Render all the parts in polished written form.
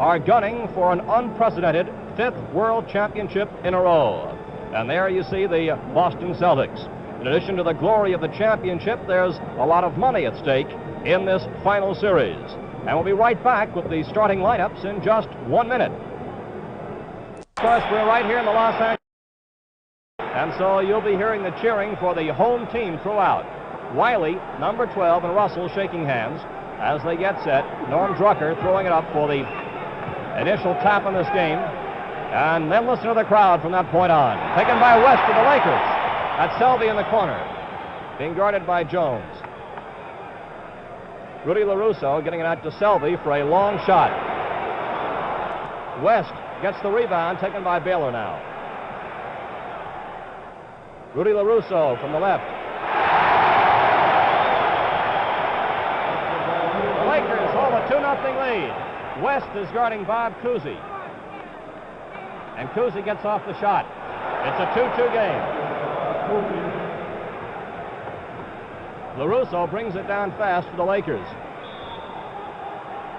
are gunning for an unprecedented 5th World Championship in a row. And there you see the Boston Celtics. In addition to the glory of the championship, there's a lot of money at stake in this final series. And we'll be right back with the starting lineups in just 1 minute. Of course, we're right here in the Los Angeles. And so you'll be hearing the cheering for the home team throughout. Wiley, number 12, and Russell shaking hands as they get set. Norm Drucker throwing it up for the initial tap in this game. And then listen to the crowd from that point on. Taken by West to the Lakers. That's Selby in the corner, being guarded by Jones. Rudy LaRusso getting it out to Selby for a long shot. West gets the rebound, taken by Baylor now. Rudy LaRusso from the left. The Lakers hold a 2-0 lead. West is guarding Bob Cousy. And Cousy gets off the shot. It's a 2-2 game. LaRusso brings it down fast for the Lakers.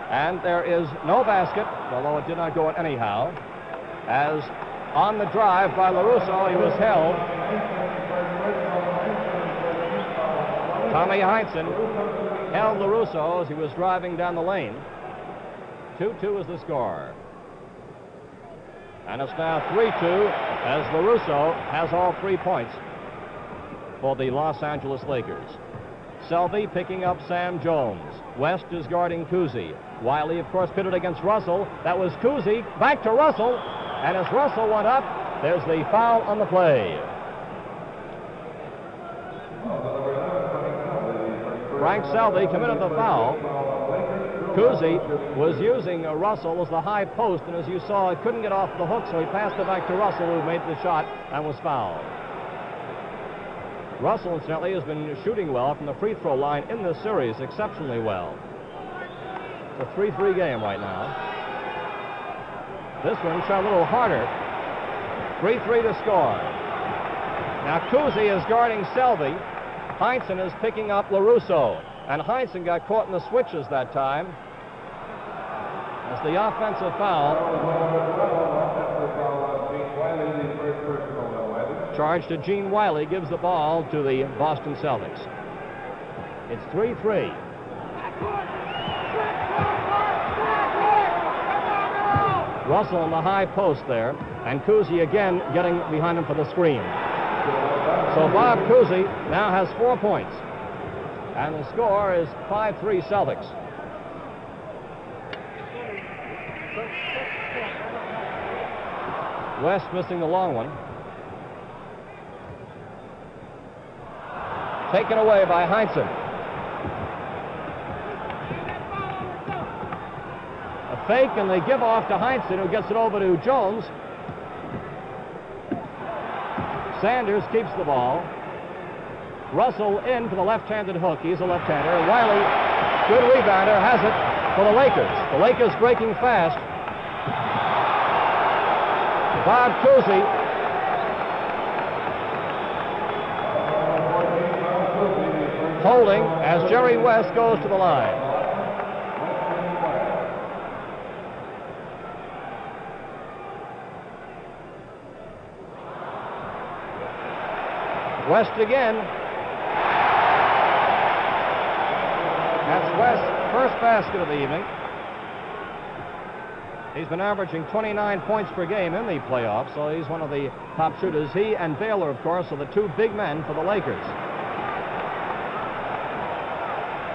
And there is no basket, although it did not go in anyhow, as on the drive by LaRusso, he was held. Tommy Heinsohn held LaRusso as he was driving down the lane. 2-2 is the score. And it's now 3-2 as LaRusso has all 3 points for the Los Angeles Lakers. Selby picking up Sam Jones. West is guarding Cousy. Wiley, of course, pitted against Russell. That was Cousy. Back to Russell. And as Russell went up, there's the foul on the play. Frank Selby committed the foul. Cousy was using Russell as the high post, and as you saw, it couldn't get off the hook, so he passed it back to Russell, who made the shot and was fouled. Russell, incidentally, has been shooting well from the free throw line in this series, exceptionally well. It's a 3-3 game right now. This one shot a little harder. 3-3 to score. Now Cousy is guarding Selby. Heinsohn is picking up LaRusso. And Heinsohn got caught in the switches that time. As the offensive foul charged to Gene Wiley gives the ball to the Boston Celtics. It's 3-3. Russell on the high post there, and Cousy again getting behind him for the screen. So Bob Cousy now has 4 points. And the score is 5-3 Celtics. West missing the long one. Taken away by Heinsohn. A fake, and they give off to Heinsohn, who gets it over to Jones. Sanders keeps the ball. Russell in for the left-handed hook. He's a left-hander. Wiley, good rebounder, has it for the Lakers. The Lakers breaking fast. Bob Cousy. Holding as Jerry West goes to the line. West again. That's West's first basket of the evening. He's been averaging 29 points per game in the playoffs, so he's one of the top shooters. He and Baylor, of course, are the 2 big men for the Lakers.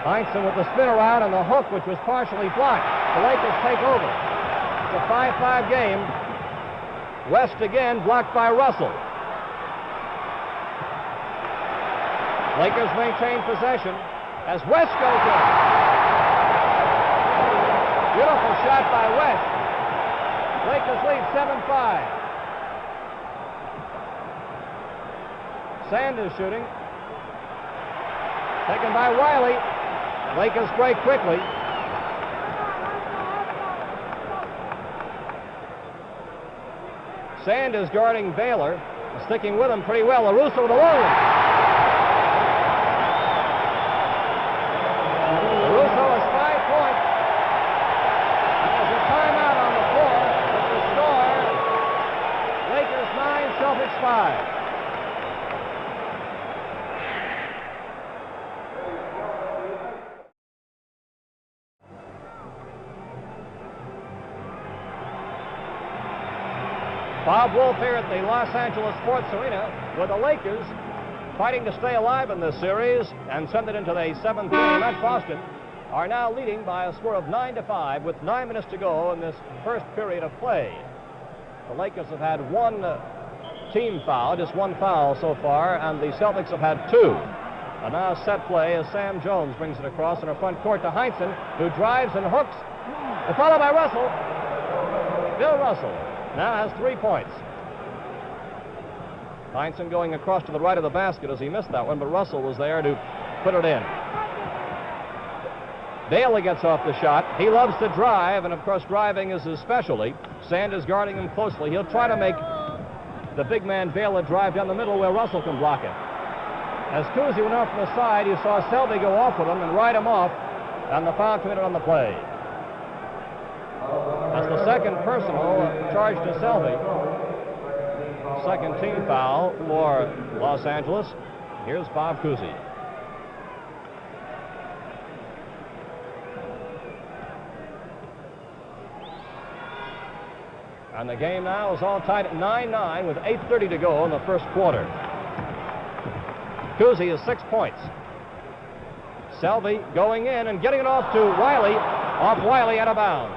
Heinsohn with the spin around and the hook, which was partially blocked. The Lakers take over. It's a 5-5 game. West again blocked by Russell. Lakers maintain possession as West goes in. Beautiful shot by West. Lakers lead 7-5. Sanders shooting. Taken by Wiley. Lakers break quickly. Sanders guarding Baylor. Sticking with him pretty well. LaRusso with a long one. LaRusso has 5 points. And there's a timeout Bob Wolf here at the Los Angeles Sports Arena with the Lakers fighting to stay alive in this series and send it into the 7th game at Boston, are now leading by a score of 9-5 with 9 minutes to go in this first period of play. The Lakers have had one team foul, just one foul so far, and the Celtics have had 2. And now set play as Sam Jones brings it across in our front court to Heinsohn, who drives and hooks, and followed by Russell. Bill Russell now has 3 points. Heinsohn going across to the right of the basket as he missed that one, but Russell was there to put it in. Bailey gets off the shot. He loves to drive, and of course driving is his specialty. Sand is guarding him closely. He'll try to make the big man Bailey drive down the middle where Russell can block it. As Cousy went off from the side, you saw Selby go off with him and ride him off, and the foul committed on the play. That's the second personal charge to Selby. Second team foul for Los Angeles. Here's Bob Cousy. And the game now is all tied at 9-9 with 8:30 to go in the first quarter. Cousy has 6 points. Selby going in and getting it off to Wiley. Off Wiley out of bounds.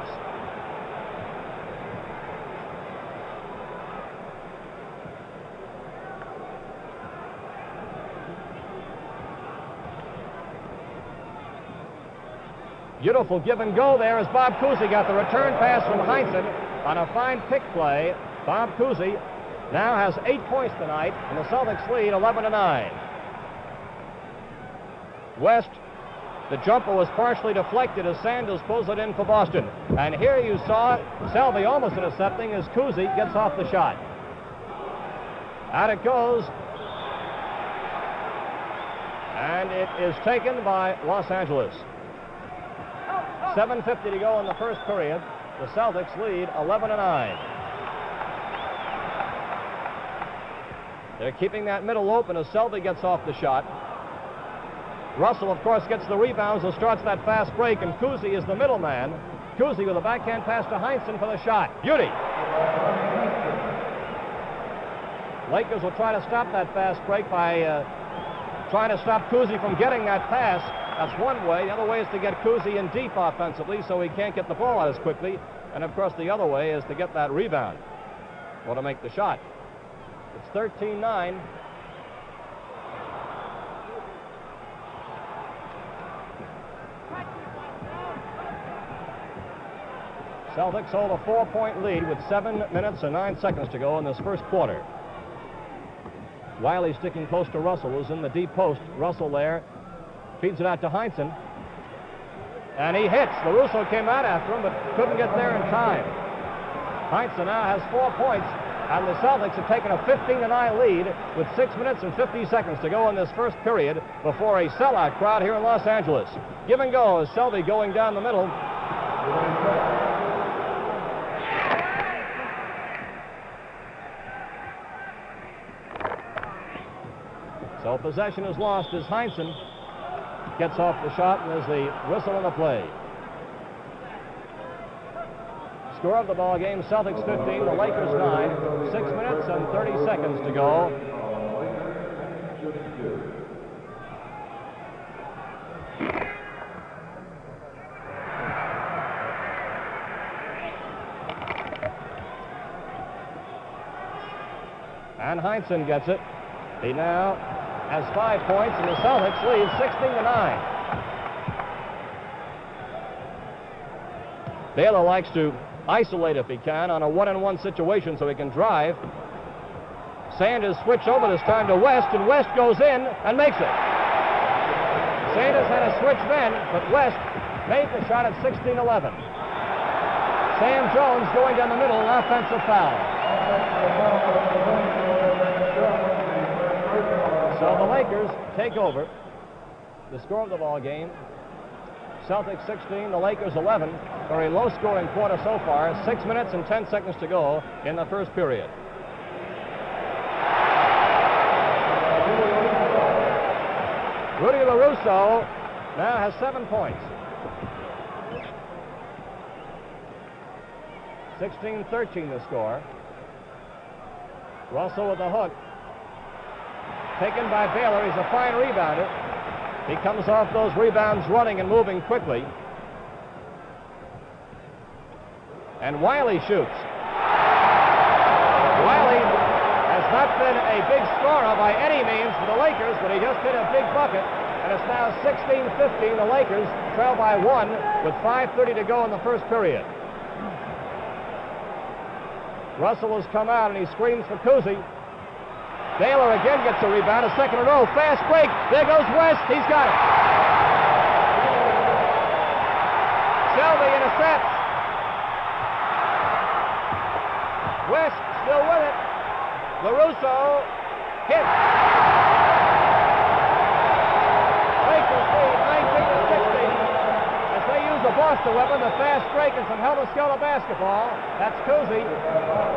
Beautiful give and go there as Bob Cousy got the return pass from Heinsohn on a fine pick play. Bob Cousy now has 8 points tonight, and the Celtics lead 11-9. West, the jumper was partially deflected as Sanders pulls it in for Boston. And here you saw Selby almost intercepting as Cousy gets off the shot. Out it goes. And it is taken by Los Angeles. 7:50 to go in the first period. The Celtics lead 11-9. They're keeping that middle open as Selby gets off the shot. Russell, of course, gets the rebounds and starts that fast break, and Cousy is the middleman. Cousy with a backhand pass to Heinsohn for the shot. Beauty! Lakers will try to stop that fast break by trying to stop Cousy from getting that pass. That's one way. The other way is to get Cousy in deep offensively so he can't get the ball out as quickly. And, of course, the other way is to get that rebound or to make the shot. It's 13-9. Celtics hold a 4-point lead with 7 minutes and 9 seconds to go in this first quarter. Wiley sticking close to Russell, who's in the deep post. Russell there feeds it out to Heinsohn. And he hits. LaRusso came out after him, but couldn't get there in time. Heinsohn now has 4 points, and the Celtics have taken a 15-9 lead with 6 minutes and 50 seconds to go in this first period before a sellout crowd here in Los Angeles. Give and go as Selby going down the middle. So possession is lost as Heinsohn gets off the shot, and there's the whistle in the play. Score of the ball game, Celtics 15, the Lakers 9. 6 minutes and 30 seconds to go. And Heinsohn gets it. He now has 5 points, and the Celtics lead 16-9. Baylor likes to isolate if he can on a one-on-one situation so he can drive. Sanders switch over this time to West, and West goes in and makes it. Sanders had a switch then, but West made the shot at 16-11. Sam Jones going down the middle, an offensive foul. So the Lakers take over. The score of the ball game, Celtics 16, the Lakers 11. Very low-scoring quarter so far. 6 minutes and 10 seconds to go in the first period. Rudy LaRusso now has 7 points. 16-13 the score. Russell with the hook. Taken by Baylor. He's a fine rebounder. He comes off those rebounds running and moving quickly. And Wiley shoots. Wiley has not been a big scorer by any means for the Lakers, but he just hit a big bucket. And it's now 16-15. The Lakers trail by 1 with 5:30 to go in the first period. Russell has come out and he screams for Cousy. Baylor again gets a rebound, a second in a row. Fast break. There goes West. He's got it. Shelby intercepts. West still with it. LaRusso hits. Lakers lead 19-16 as they use the Boston weapon, the fast break and some hell-of-a-skelter basketball. That's Cousy.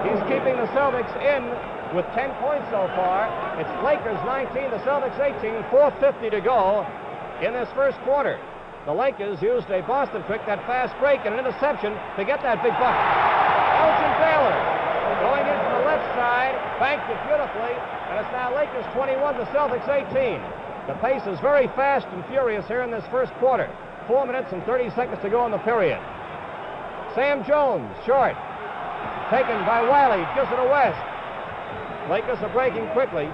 He's keeping the Celtics in with 10 points so far. It's Lakers 19, the Celtics 18, 4:50 to go in this first quarter. The Lakers used a Boston trick, that fast break and an interception to get that big bucket. Elgin Baylor going in from the left side, banked it beautifully, and it's now Lakers 21, the Celtics 18. The pace is very fast and furious here in this first quarter. 4 minutes and 30 seconds to go in the period. Sam Jones, short. Taken by Wiley, gives it to West. Lakers are breaking quickly.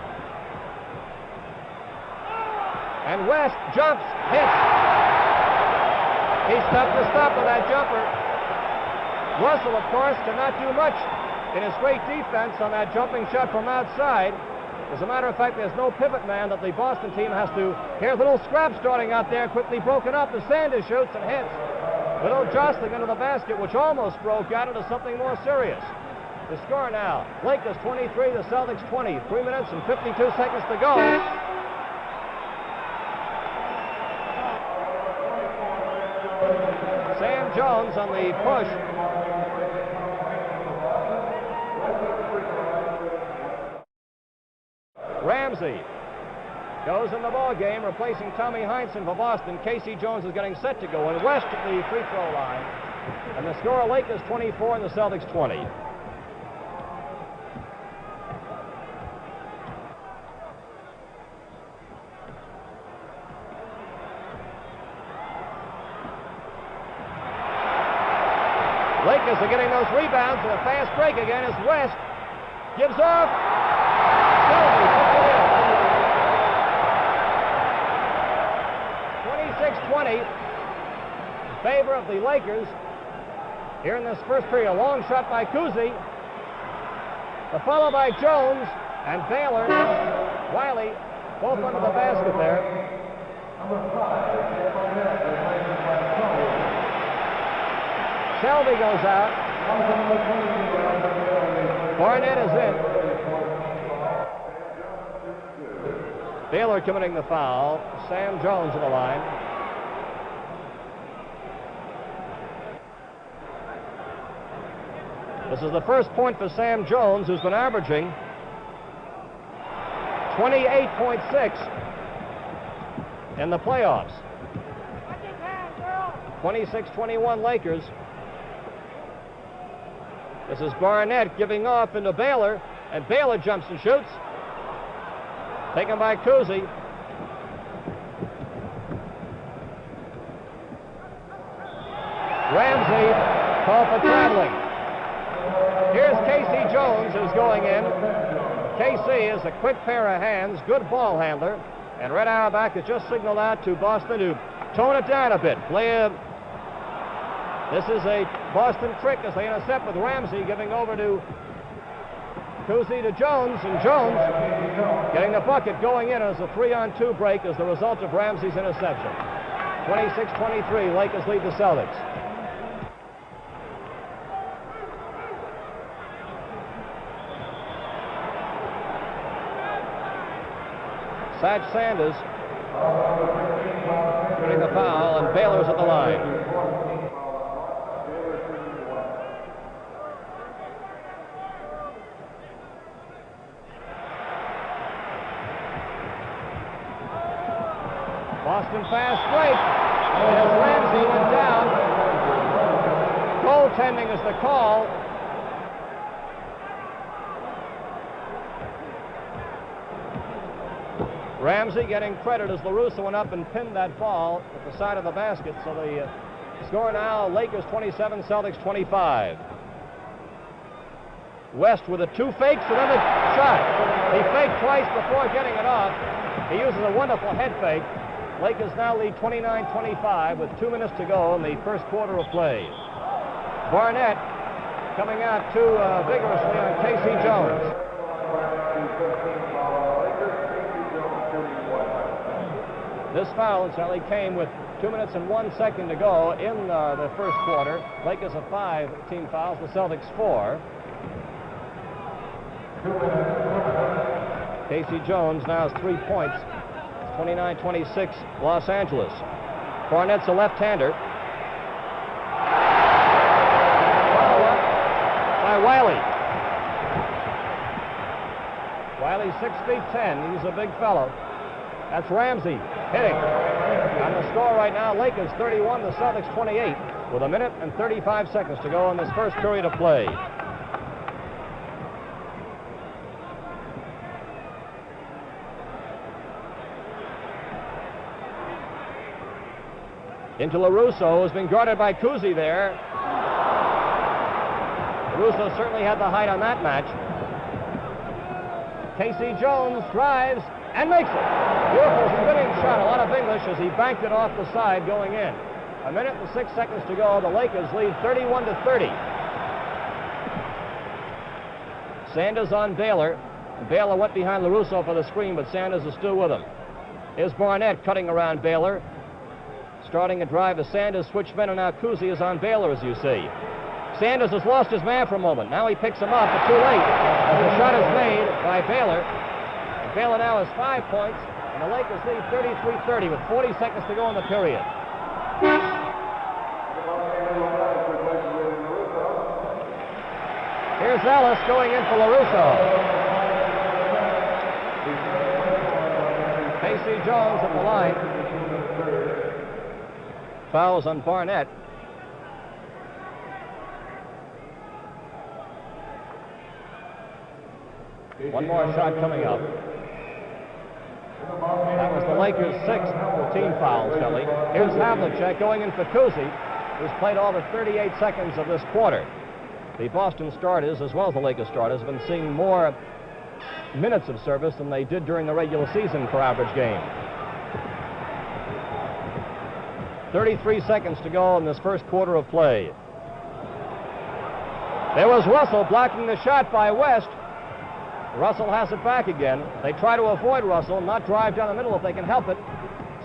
And West jumps, hits. He's tough to stop with that jumper. Russell, of course, cannot do much in his great defense on that jumping shot from outside. As a matter of fact, there's no pivot man that the Boston team has to. Here's a little scrap starting out there, quickly broken up as Sanders shoots and hits. Little jostling into the basket, which almost broke out into something more serious. The score now, Lakers 23, the Celtics 20. 3 minutes and 52 seconds to go. Sam Jones on the push. Ramsey goes in the ball game, replacing Tommy Heinsohn for Boston. Casey Jones is getting set to go in. West at the free throw line. And the score, Lakers 24 and the Celtics 20. Lakers are getting those rebounds, and a fast break again as West gives off. 26-20 in favor of the Lakers here in this first period. A long shot by Cousy. The follow by Jones and Baylor. Wiley both under the basket there. Shelby goes out. Barnett is in. Baylor committing the foul. Sam Jones on the line. This is the first point for Sam Jones, who's been averaging 28.6 in the playoffs. 26-21 Lakers. This is Barnett giving off into Baylor, and Baylor jumps and shoots. Taken by Cousy. Ramsey called for traveling. Here's Casey Jones, who's going in. Casey is a quick pair of hands, good ball handler, and Red Auerbach has just signaled out to Boston to tone it down a bit. This is a Boston trick as they intercept with Ramsey giving over to Cousy to Jones, and Jones getting the bucket going in as a 3-on-2 break as the result of Ramsey's interception. 26-23, Lakers lead the Celtics. Satch Sanders getting the foul, and Baylor's at the line. Boston fast break as Ramsey went down. Goaltending is the call. Ramsey getting credit as LaRusso went up and pinned that ball at the side of the basket. So the score now, Lakers 27, Celtics 25. West with the two fakes and then the shot. He faked twice before getting it off. He uses a wonderful head fake. Lakers now lead 29-25 with 2 minutes to go in the first quarter of play. Barnett coming out too vigorously on Casey Jones. This foul incidentally came with 2 minutes and 1 second to go in the first quarter. Lakers have 5 team fouls, the Celtics 4. Casey Jones now has 3 points. 29-26 Los Angeles. Barnett's a left-hander. Follow-up by Wiley. Wiley's 6 feet 10. He's a big fellow. That's Ramsey hitting. On the score right now, Lakers 31, the Celtics 28, with 1 minute and 35 seconds to go in this first period of play. Into LaRusso, who's been guarded by Cousy there. LaRusso certainly had the height on that match. Casey Jones drives and makes it. Beautiful spinning shot, a lot of English as he banked it off the side going in. 1 minute and 6 seconds to go. The Lakers lead 31-30. Sanders on Baylor. Baylor went behind LaRusso for the screen, but Sanders is still with him. Here's Barnett cutting around Baylor. Starting a drive as Sanders switched men, and now Cousy is on Baylor, as you see. Sanders has lost his man for a moment. Now he picks him up, but too late. As the shot is made by Baylor. Baylor now has 5 points, and the Lakers lead 33-30 with 40 seconds to go in the period. Here's Ellis going in for LaRusso. Casey Jones at the line. Fouls on Barnett. One more shot coming up. That was the Lakers' 6th team foul, Shelley. Here's Havlicek going in for Cousy, who's played all the 38 seconds of this quarter. The Boston starters, as well as the Lakers starters, have been seeing more minutes of service than they did during the regular season per average game. 33 seconds to go in this first quarter of play. There was Russell blocking the shot by West. Russell has it back again. They try to avoid Russell, not drive down the middle if they can help it.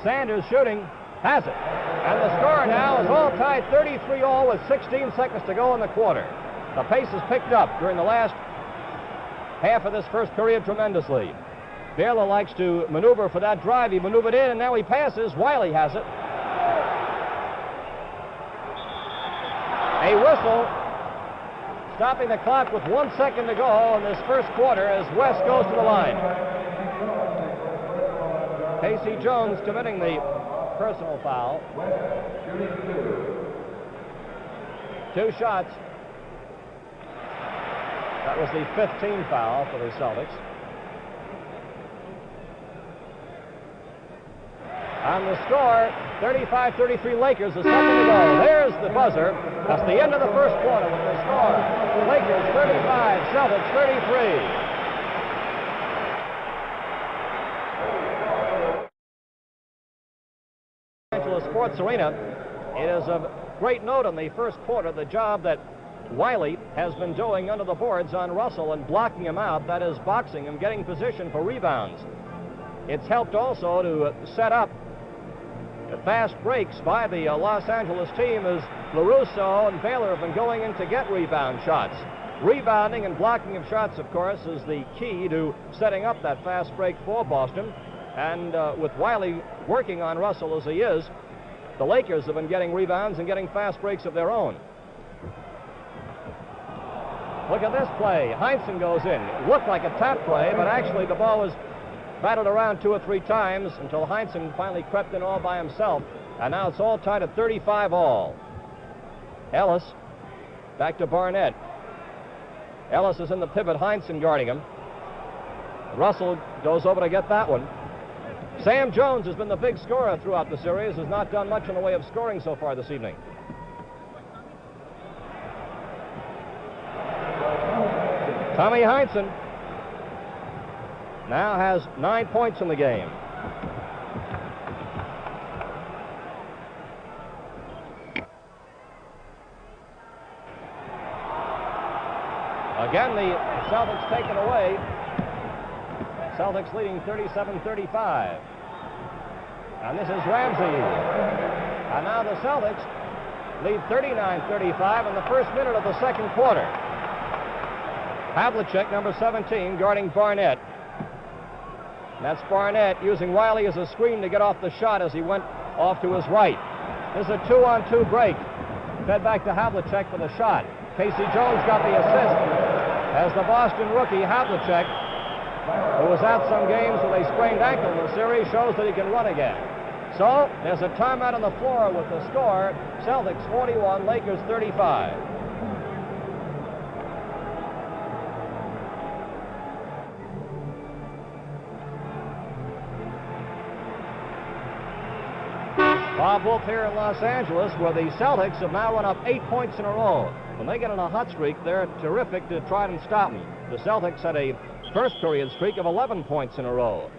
Sanders shooting, has it. And the score now is all tied 33-all with 16 seconds to go in the quarter. The pace has picked up during the last half of this first period tremendously. Baylor likes to maneuver for that drive. He maneuvered in, and now he passes. Wiley has it. A whistle stopping the clock with 1 second to go in this first quarter as West goes to the line. Casey Jones committing the personal foul. 2 shots. That was the 5th team foul for the Celtics. On the score, 35-33 Lakers, a second to go. There's the buzzer. That's the end of the first quarter with the score. Lakers 35, Celtics 33. Los Angeles Sports Arena. It is of great note in the first quarter, the job that Wiley has been doing under the boards on Russell and blocking him out, that is boxing him, getting position for rebounds. It's helped also to set up the fast breaks by the Los Angeles team as LaRusso and Baylor have been going in to get rebound shots. Rebounding and blocking of shots, of course, is the key to setting up that fast break for Boston. And with Wiley working on Russell as he is, the Lakers have been getting rebounds and getting fast breaks of their own. Look at this play. Heinsohn goes in. It looked like a tap play, but actually the ball was battled around 2 or 3 times until Heinsohn finally crept in all by himself. And now it's all tied at 35-all. Ellis back to Barnett. Ellis is in the pivot. Heinsohn guarding him. Russell goes over to get that one. Sam Jones has been the big scorer throughout the series, has not done much in the way of scoring so far this evening. Tommy Heinsohn now has 9 points in the game. Again, the Celtics take it away. Celtics leading 37-35. And this is Ramsey. And now the Celtics lead 39-35 in the first minute of the second quarter. Havlicek, number 17, guarding Barnett. And that's Barnett using Riley as a screen to get off the shot as he went off to his right. This is a 2-on-2 break. Fed back to Havlicek for the shot. Casey Jones got the assist as the Boston rookie Havlicek, who was out some games with a sprained ankle in the series, shows that he can run again. So there's a timeout on the floor with the score, Celtics 41, Lakers 35. Bob Wolf here in Los Angeles, where the Celtics have now run up 8 points in a row. When they get on a hot streak, they're terrific to try and stop them. The Celtics had a first period streak of 11 points in a row.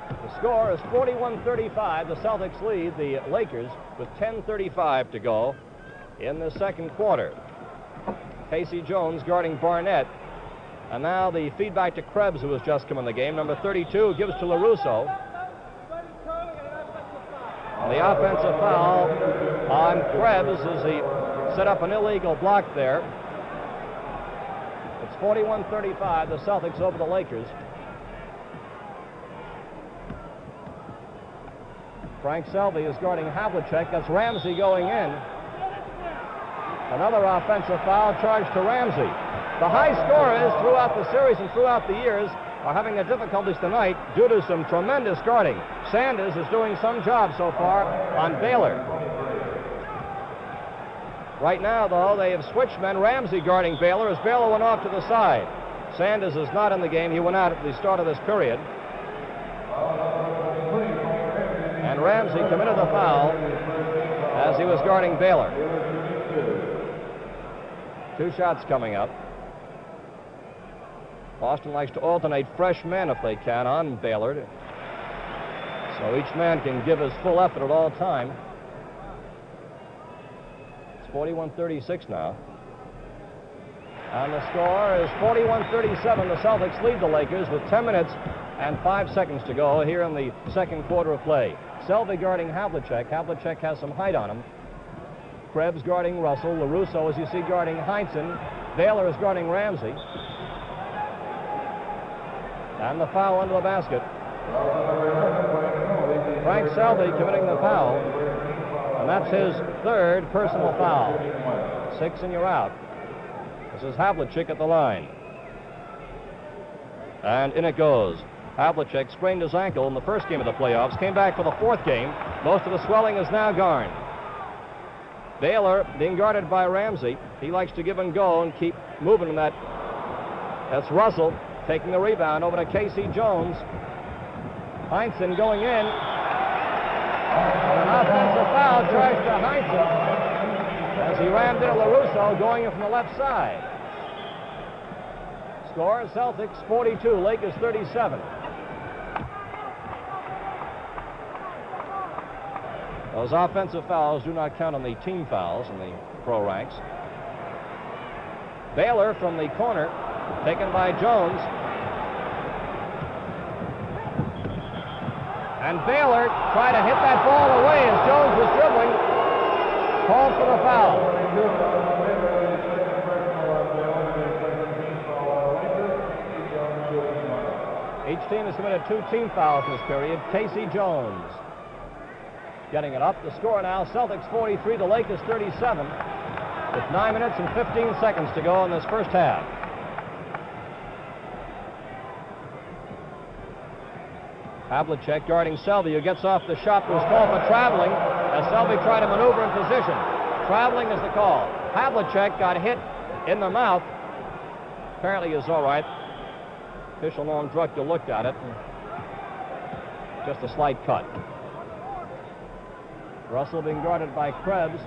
The score is 41-35. The Celtics lead the Lakers with 10:35 to go in the second quarter. Casey Jones guarding Barnett. And now the feedback to Krebs, who has just come in the game. Number 32 gives to LaRusso. The offensive foul on Krebs as he set up an illegal block there. It's 41-35, the Celtics over the Lakers. Frank Selby is guarding Havlicek. That's Ramsey going in. Another offensive foul charged to Ramsey. The high scorers throughout the series and throughout the years are having their difficulties tonight due to some tremendous guarding. Sanders is doing some job so far on Baylor. Right now, though, they have switched men. Ramsey guarding Baylor as Baylor went off to the side. Sanders is not in the game. He went out at the start of this period. And Ramsey committed the foul as he was guarding Baylor. 2 shots coming up. Boston likes to alternate fresh men if they can on Baylor, so each man can give his full effort at all time. It's 41-36 now. And the score is 41-37. The Celtics lead the Lakers with 10 minutes and 5 seconds to go here in the second quarter of play. Selby guarding Havlicek. Havlicek has some height on him. Krebs guarding Russell. LaRusso, as you see, guarding Heinsohn. Baylor is guarding Ramsey. And the foul under the basket. Frank Selby committing the foul. And that's his 3rd personal foul. 6 and you're out. This is Havlicek at the line. And in it goes. Havlicek sprained his ankle in the first game of the playoffs. Came back for the 4th game. Most of the swelling is now gone. Baylor being guarded by Ramsey. He likes to give and go and keep moving in that. That's Russell. Taking the rebound over to Casey Jones. Heinsohn going in. An offensive foul charged to Heinsohn as he rammed into LaRusso going in from the left side. Score, Celtics 42, Lakers 37. Those offensive fouls do not count on the team fouls in the pro ranks. Baylor from the corner, taken by Jones. And Baylor tried to hit that ball away as Jones was dribbling. Called for the foul. Each team has committed 2 team fouls in this period. Casey Jones getting it up. The score now, Celtics 43, the Lakers 37, with 9 minutes and 15 seconds to go in this first half. Havlicek guarding Selby, who gets off the shot, was called for traveling as Selby tried to maneuver in position. Traveling is the call. Havlicek got hit in the mouth. Apparently is all right. Official Norm Drucker looked at it and just a slight cut. Russell being guarded by Krebs.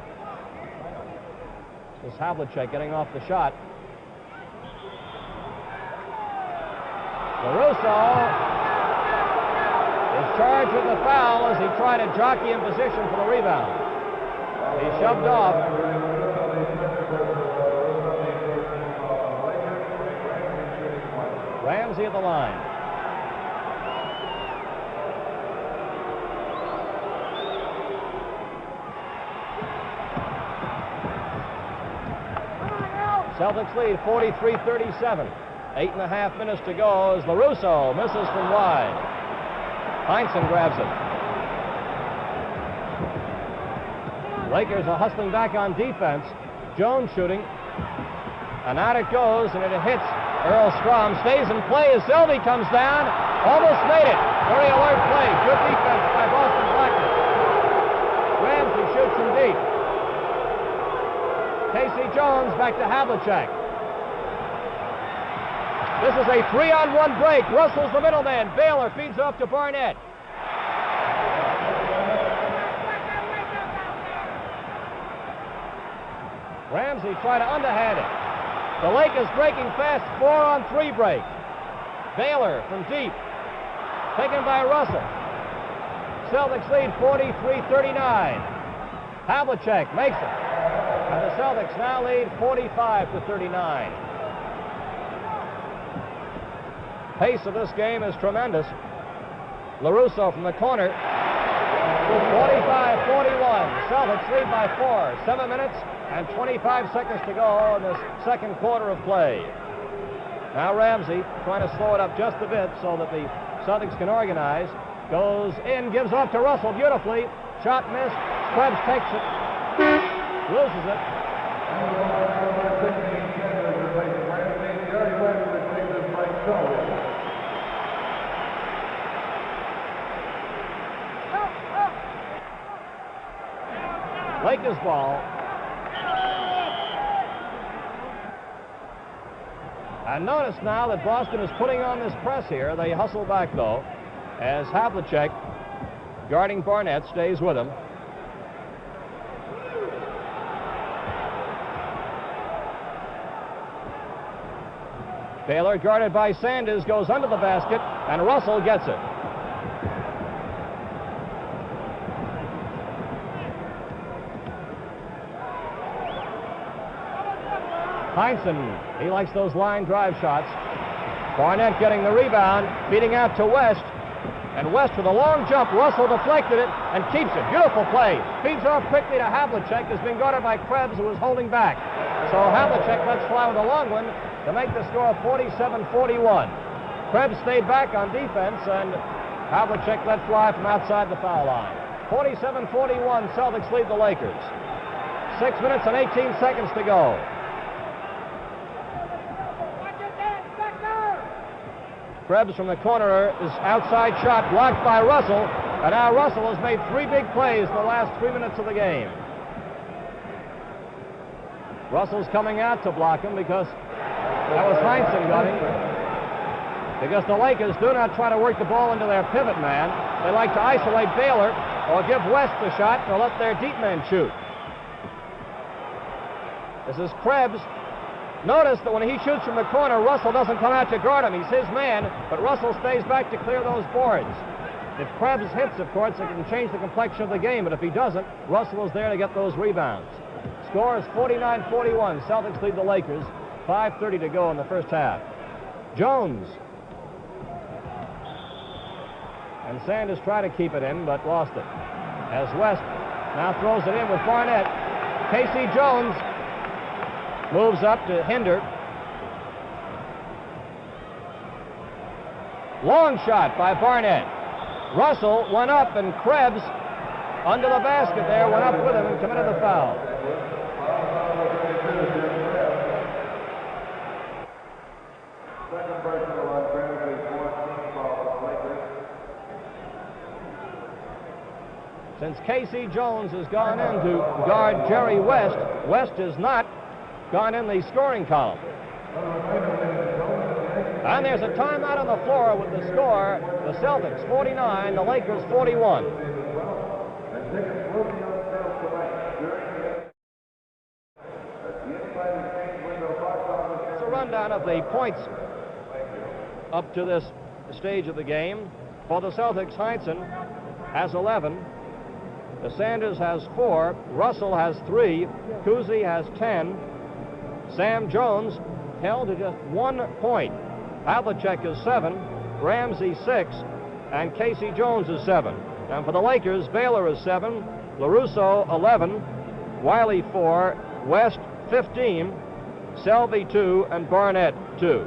This is Havlicek getting off the shot. LaRusso is charged with the foul as he tried to jockey in position for the rebound. He shoved off. Ramsey at the line. Celtics lead 43-37. 8.5 minutes to go as LaRusso misses from wide. Heinsohn grabs it. Lakers are hustling back on defense. Jones shooting. And out it goes, and it hits Earl Strom. Stays in play as Selby comes down. Almost made it. Very alert play. Good defense by Boston Blackman. Ramsey shoots from deep. Casey Jones back to Havlicek. This is a 3-on-1 break. Russell's the middleman. Baylor feeds off to Barnett. Ramsey trying to underhand it. The Lakers breaking fast. 4-on-3 break. Baylor from deep. Taken by Russell. Celtics lead 43-39. Havlicek makes it. And the Celtics now lead 45-39. Pace of this game is tremendous. LaRusso from the corner. 45-41. Celtics lead by 4. 7 minutes and 25 seconds to go in this second quarter of play. Now Ramsey trying to slow it up just a bit so that the Celtics can organize. Goes in, gives off to Russell beautifully. Shot missed. Krebs takes it. Loses it. Lakers ball. And notice now that Boston is putting on this press here. They hustle back, though, as Havlicek, guarding Barnett, stays with him. Baylor, guarded by Sanders, goes under the basket, and Russell gets it. Heinsohn, he likes those line drive shots. Barnett getting the rebound, feeding out to West. And West with a long jump. Russell deflected it and keeps it. Beautiful play. Feeds off quickly to Havlicek, has been guarded by Krebs, who was holding back. So Havlicek lets fly with a long one to make the score 47-41. Krebs stayed back on defense, and Havlicek let fly from outside the foul line. 47-41, Celtics lead the Lakers. 6 minutes and 18 seconds to go. Krebs from the corner is outside shot blocked by Russell, and now Russell has made 3 big plays in the last 3 minutes of the game. Russell's coming out to block him because that was Heinsohn got him. Because the Lakers do not try to work the ball into their pivot man. They like to isolate Baylor or give West the shot or let their deep man shoot. This is Krebs. Notice that when he shoots from the corner, Russell doesn't come out to guard him. He's his man, but Russell stays back to clear those boards. If Krebs hits, of course, it can change the complexion of the game, but if he doesn't, Russell is there to get those rebounds. Score is 49-41. Celtics lead the Lakers. 5:30 to go in the first half. Jones. And Sanders tried to keep it in, but lost it. As West now throws it in with Barnett. Casey Jones moves up to hinder. Long shot by Barnett. Russell went up, and Krebs, under the basket there, went up with him and committed the foul. Since Casey Jones has gone in to guard Jerry West, West has not gone in the scoring column. And there's a timeout on the floor with the score, the Celtics 49, the Lakers 41. It's a rundown of the points up to this stage of the game. For the Celtics, Heinsohn has 11. Sanders has 4. Russell has 3. Cousy has 10. Sam Jones held to just 1 point. Havlicek is 7. Ramsey 6. And Casey Jones is 7. And for the Lakers, Baylor is 7. LaRusso 11. Wiley 4. West 15. Selvey 2. And Barnett 2.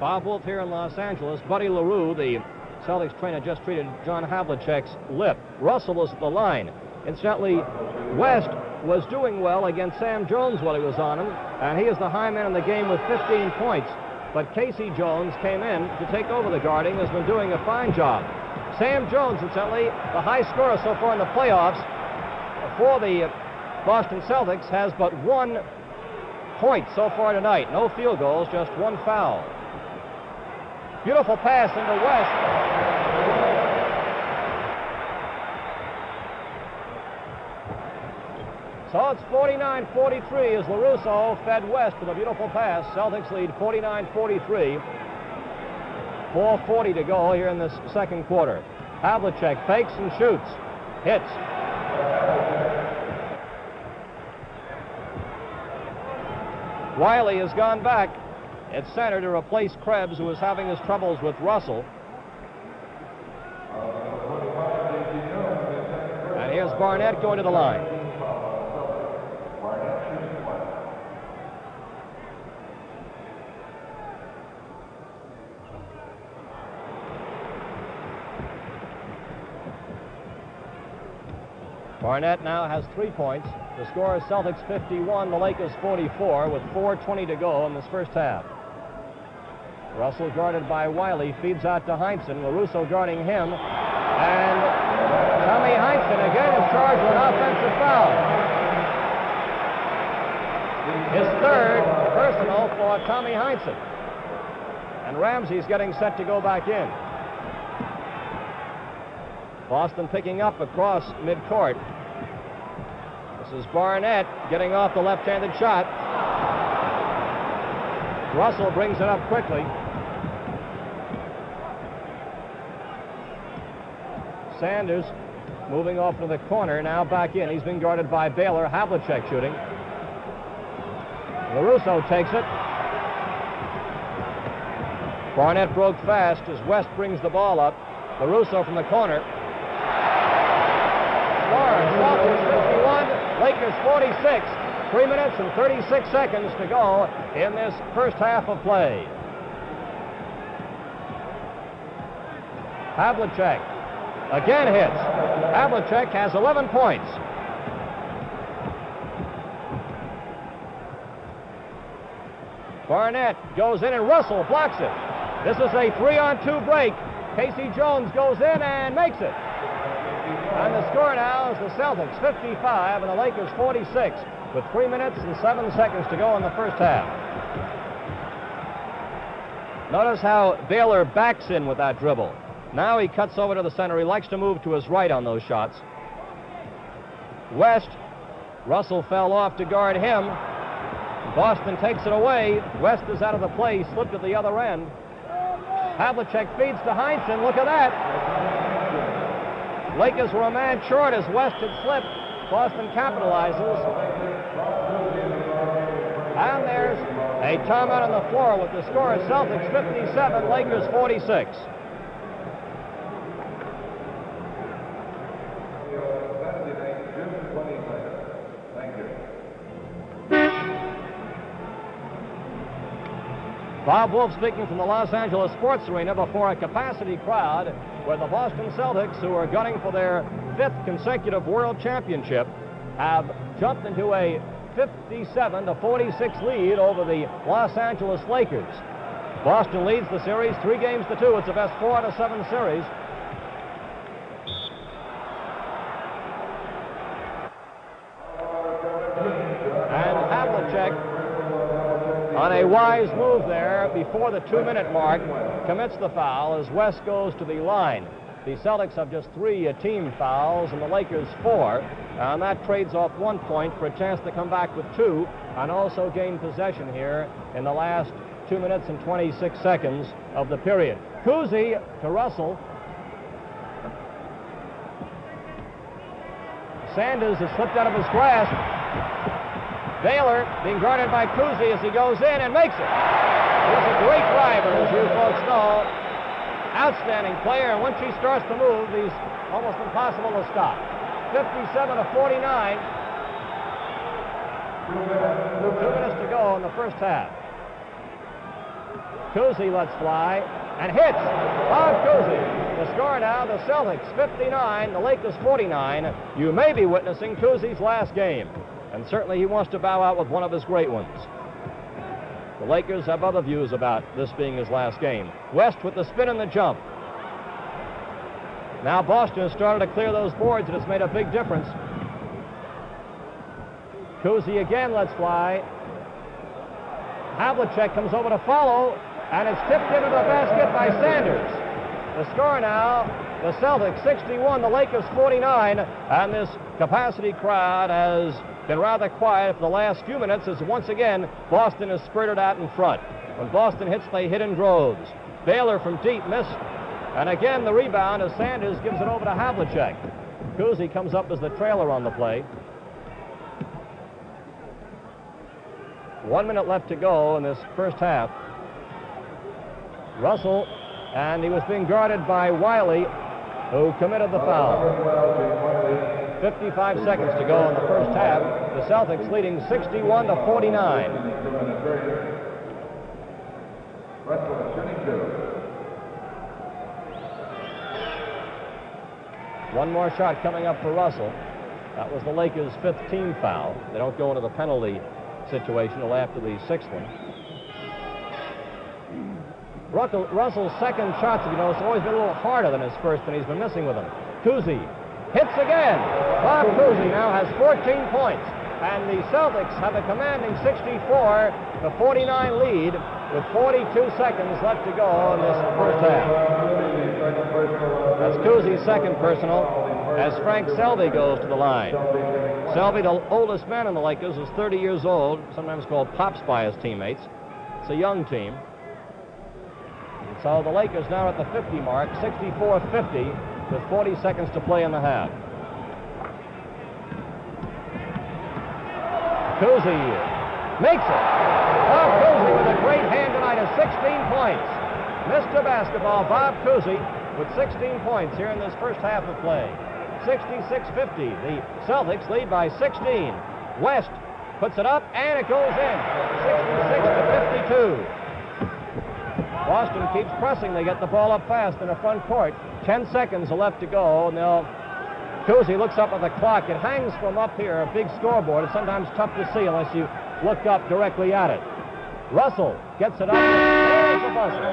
Bob Wolf here in Los Angeles. Buddy LaRue, the Celtics trainer, just treated John Havlicek's lip. Russell was at the line. Incidentally, West was doing well against Sam Jones while he was on him, and he is the high man in the game with 15 points. But Casey Jones came in to take over the guarding, has been doing a fine job. Sam Jones, incidentally, the high scorer so far in the playoffs for the Boston Celtics, has but 1 point so far tonight. No field goals, just 1 foul. Beautiful pass into West. So it's 49-43 as LaRusso fed West with a beautiful pass. Celtics lead 49-43. 4:40 to go here in this second quarter. Havlicek fakes and shoots. Hits. Wiley has gone back at center to replace Krebs, who is having his troubles with Russell. And here's Barnett going to the line. Barnett now has 3 points. The score is Celtics 51, the Lakers 44, with 4:20 to go in this first half. Russell guarded by Wiley, feeds out to Heinsohn. LaRusso guarding him. And Tommy Heinsohn again is charged with an offensive foul. His 3rd personal for Tommy Heinsohn. And Ramsey's getting set to go back in. Boston picking up across midcourt. This is Barnett getting off the left-handed shot. Russell brings it up quickly. Sanders moving off to the corner, now back in. He's been guarded by Baylor. Havlicek shooting. LaRusso takes it. Barnett broke fast as West brings the ball up. LaRusso from the corner. Score, Celtics 51, Lakers 46. 3 minutes and 36 seconds to go in this first half of play. Havlicek again hits. Havlicek has 11 points. Barnett goes in and Russell blocks it. This is a 3-on-2 break. Casey Jones goes in and makes it. And the score now is the Celtics 55 and the Lakers 46 with 3 minutes and 7 seconds to go in the first half. Notice how Baylor backs in with that dribble. Now he cuts over to the center. He likes to move to his right on those shots. West, Russell fell off to guard him. Boston takes it away. West is out of the play, slipped at the other end. Havlicek feeds to Heinsohn. Look at that. Lakers were a man short as West had slipped. Boston capitalizes. And there's a timeout on the floor with the score of Celtics 57, Lakers 46. Bob Wolf speaking from the Los Angeles Sports Arena before a capacity crowd where the Boston Celtics, who are gunning for their 5th consecutive World Championship, have jumped into a 57-46 lead over the Los Angeles Lakers. Boston leads the series 3-2. It's the best 4 out of 7 series. And Havlicek, on a wise move there before the 2-minute mark, commits the foul as West goes to the line. The Celtics have just 3 team fouls and the Lakers 4, and that trades off 1 point for a chance to come back with 2 and also gain possession here in the last 2 minutes and 26 seconds of the period. Cousy to Russell. Sanders has slipped out of his grasp. Baylor being guarded by Cousy as he goes in and makes it. He's a great driver, as you folks know. Outstanding player, and once he starts to move, he's almost impossible to stop. 57-49. 2 minutes to go in the first half. Cousy lets fly and hits. Bob Cousy. The score now, the Celtics 59, the Lakers 49. You may be witnessing Cousy's last game, and certainly he wants to bow out with one of his great ones. The Lakers have other views about this being his last game. West with the spin and the jump. Now Boston has started to clear those boards, and it's made a big difference. Cousy again lets fly. Havlicek comes over to follow, and it's tipped into the basket by Sanders. The score now, the Celtics 61, the Lakers 49, and this capacity crowd has been rather quiet for the last few minutes as once again Boston is spurted out in front. When Boston hits, they hit in droves. Baylor from deep missed, and again the rebound as Sanders gives it over to Havlicek. Cousy comes up as the trailer on the play. 1 minute left to go in this first half. Russell, and he was being guarded by Wiley, who committed the foul. 55 seconds to go in the first half. The Celtics leading 61-49. One more shot coming up for Russell. That was the Lakers' 5th team foul. They don't go into the penalty situation until after the 6th one. Russell's second shots, you know, it's always been a little harder than his first, and he's been missing with them. Cousy hits again. Bob Cousy now has 14 points, and the Celtics have a commanding 64-49 lead with 42 seconds left to go in this first half. That's Cousy's second personal as Frank Selby goes to the line. Selby, the oldest man in the Lakers, is 30 years old, sometimes called Pops by his teammates. It's a young team. So the Lakers now at the 50 mark, 64-50, with 40 seconds to play in the half. Cousy makes it. Bob Cousy with a great hand tonight has 16 points. Mr. Basketball, Bob Cousy with 16 points here in this first half of play. 66-50. The Celtics lead by 16. West puts it up, and it goes in. 66-52. Boston keeps pressing. They get the ball up fast in the front court. 10 seconds left to go. Now, Cousy looks up at the clock. It hangs from up here, a big scoreboard. It's sometimes tough to see unless you look up directly at it. Russell gets it up. There's the buzzer.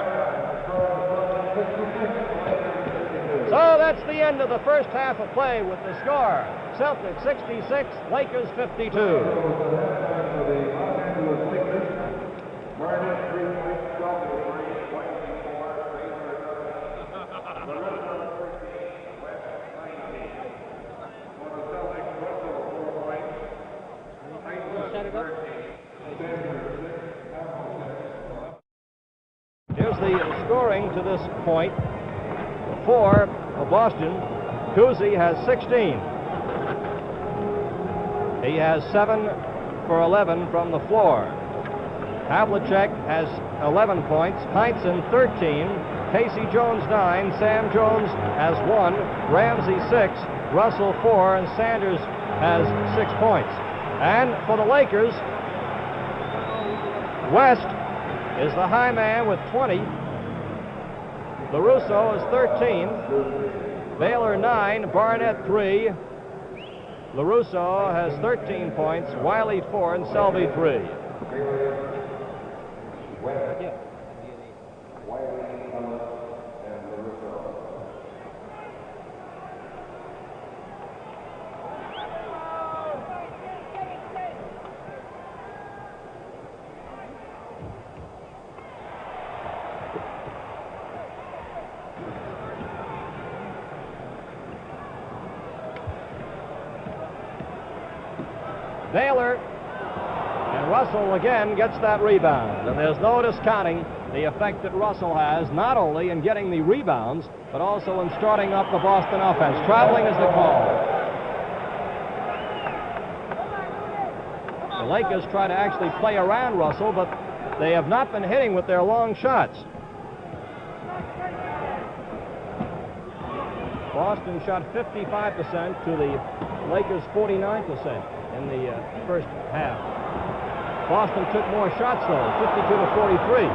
So that's the end of the first half of play with the score. Celtics 66, Lakers 52. Here's the scoring to this point. For Boston, Cousy has 16. He has 7 for 11 from the floor. Havlicek has 11 points, Heinsohn 13, Casey Jones 9, Sam Jones has 1, Ramsey 6, Russell 4, and Sanders has 6 points. And for the Lakers, West is the high man with 20. LaRusso is 13. Baylor 9, Barnett 3. LaRusso has 13 points, Wiley 4, and Selby 3. Baylor, and Russell again gets that rebound, and there's no discounting the effect that Russell has, not only in getting the rebounds, but also in starting up the Boston offense. Traveling is the call. The Lakers try to actually play around Russell, but they have not been hitting with their long shots. Boston shot 55% to the Lakers 49%. In the first half. Boston took more shots, though, 52 to 43.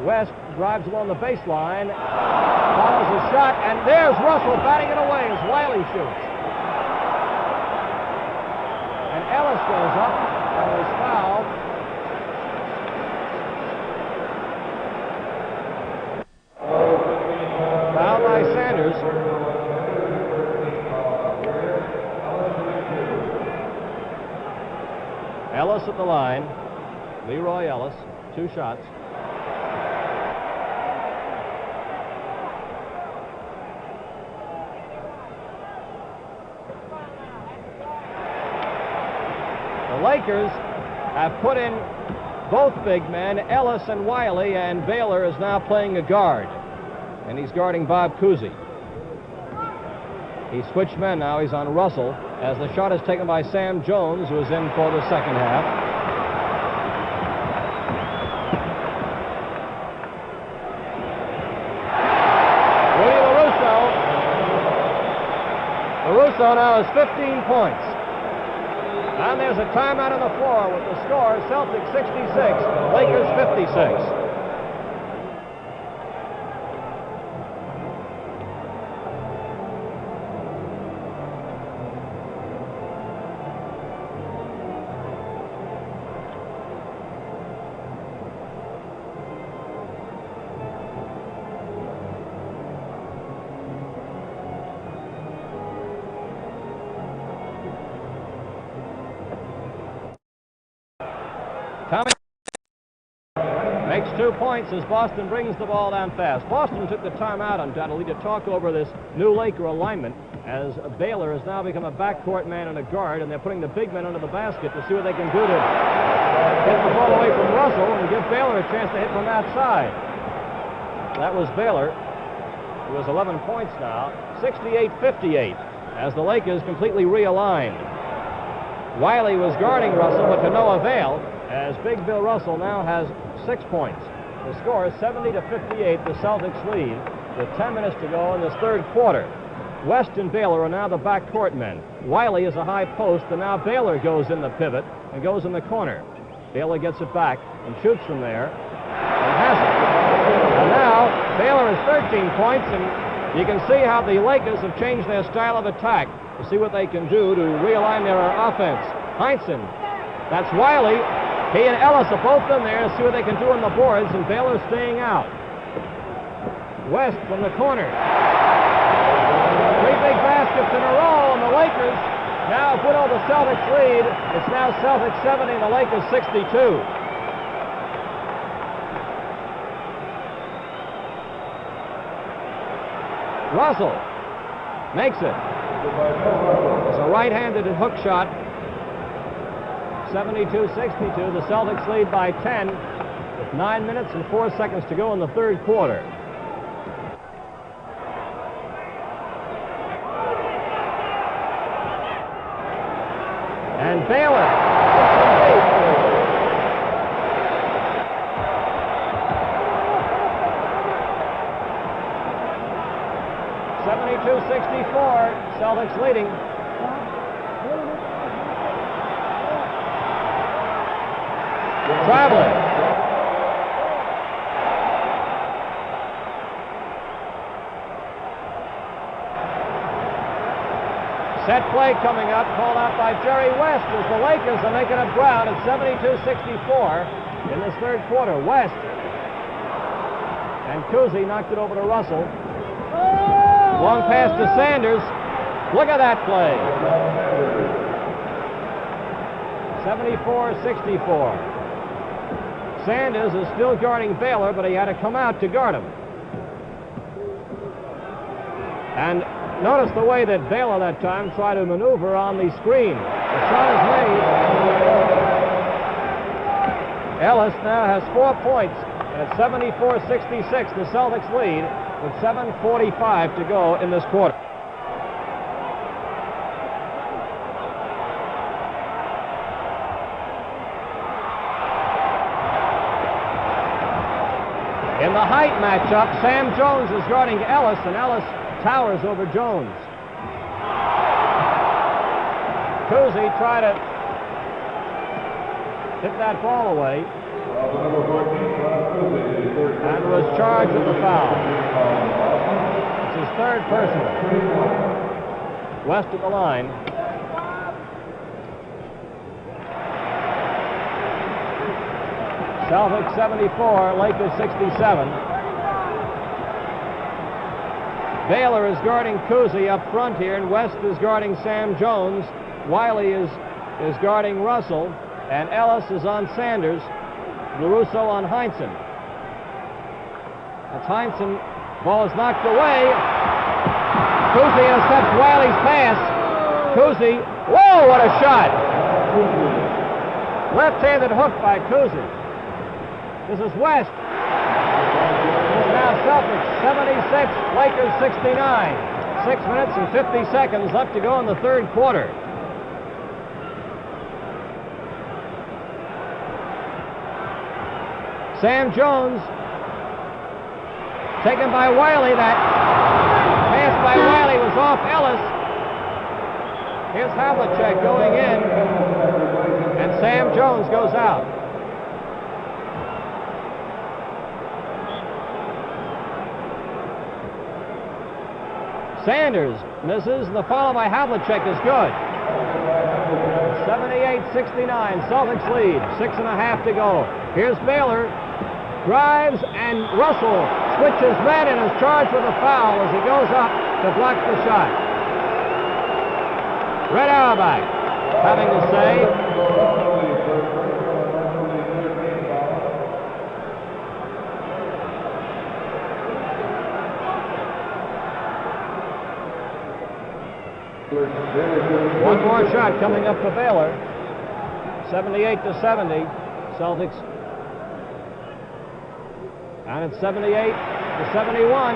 West drives along the baseline, follows his shot, and there's Russell batting it away as Wiley shoots. And Ellis goes up and is fouled. Fouled by Sanders. Ellis at the line. Leroy Ellis, 2 shots. The Lakers have put in both big men, Ellis and Wiley, and Baylor is now playing a guard. And he's guarding Bob Cousy. He switched men now. He's on Russell as the shot is taken by Sam Jones, who is in for the second half. Rudy LaRusso. LaRusso now has 15 points. And there's a timeout on the floor with the score Celtics 66, Lakers 56. Tommy makes 2 points as Boston brings the ball down fast. Boston took the timeout undoubtedly to talk over this new Laker alignment, as Baylor has now become a backcourt man and a guard, and they're putting the big men under the basket to see what they can do to get the ball away from Russell and give Baylor a chance to hit from that side. That was Baylor, who has 11 points now, 68-58, as the Lakers completely realigned. Wiley was guarding Russell, but to no avail, as Big Bill Russell now has 6 points. The score is 70-58, the Celtics lead, with 10 minutes to go in this third quarter. West and Baylor are now the backcourt men. Wiley is a high post, and now Baylor goes in the pivot and goes in the corner. Baylor gets it back and shoots from there, and has it. And now Baylor has 13 points, and you can see how the Lakers have changed their style of attack to see what they can do to realign their offense. Heinsohn, that's Wiley. He and Ellis are both in there to see what they can do on the boards, and Baylor's staying out. West from the corner. 3 big baskets in a row, and the Lakers now put over the Celtics lead. It's now Celtics 70 and the Lakers 62. Russell makes it. It's a right-handed hook shot. 72-62. The Celtics lead by 10 with 9 minutes and 4 seconds to go in the third quarter. And Baylor. 72-64. Celtics leading. traveling. Set play coming up, called out by Jerry West as the Lakers are making up ground at 72-64 in this third quarter. West and Cousy knocked it over to Russell. Long pass to Sanders. Look at that play. 74-64. Sanders is still guarding Baylor, but he had to come out to guard him. And notice the way that Baylor that time tried to maneuver on the screen. The shot is made. Ellis now has 4 points. And at 74-66, the Celtics lead with 7:45 to go in this quarter. In the height matchup, Sam Jones is guarding Ellis, and Ellis towers over Jones. Cousy tried to hit that ball away and was charged with the foul. It's his third personal. West of the line. Celtics 74, Lakers 67. Baylor is guarding Cousy up front here, and West is guarding Sam Jones. Wiley is guarding Russell, and Ellis is on Sanders. LaRusso on Heinsohn. That's Heinsohn. Ball is knocked away. Cousy intercepts Wiley's pass. Cousy. Whoa, what a shot! Left-handed hook by Cousy. This is West. It's now Celtics 76, Lakers 69. 6 minutes and 50 seconds left to go in the third quarter. Sam Jones taken by Wiley. That pass by Wiley was off Ellis. Here's Havlicek going in, and Sam Jones goes out. Sanders misses, and the follow by Havlicek is good. 78-69, Celtics lead. 6.5 to go. Here's Baylor. Drives, and Russell switches men and is charged with a foul as he goes up to block the shot. Red Auerbach having to say. One more shot coming up for Baylor. 78-70, Celtics. And it's 78-71.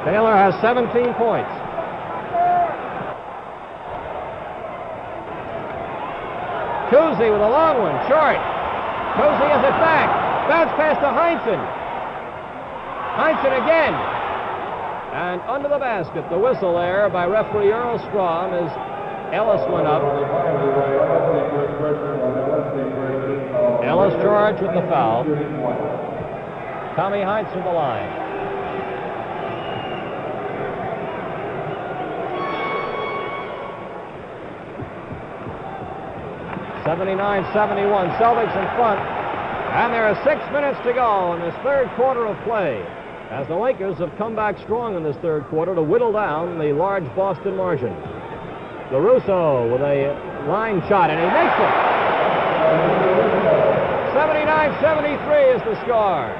Baylor has 17 points. Cousy with a long one, short. Cousy has it back. Bounce pass to Heinsohn. Heinsohn again. And under the basket, the whistle there by referee Earl Strom as Ellis went up. Ellis charged with the foul. Tommy Heinz from the line. (79-71), Celtics in front. And there are 6 minutes to go in this third quarter of play, as the Lakers have come back strong in this third quarter to whittle down the large Boston margin. LaRusso with a line shot, and he makes it. 79-73 is the score.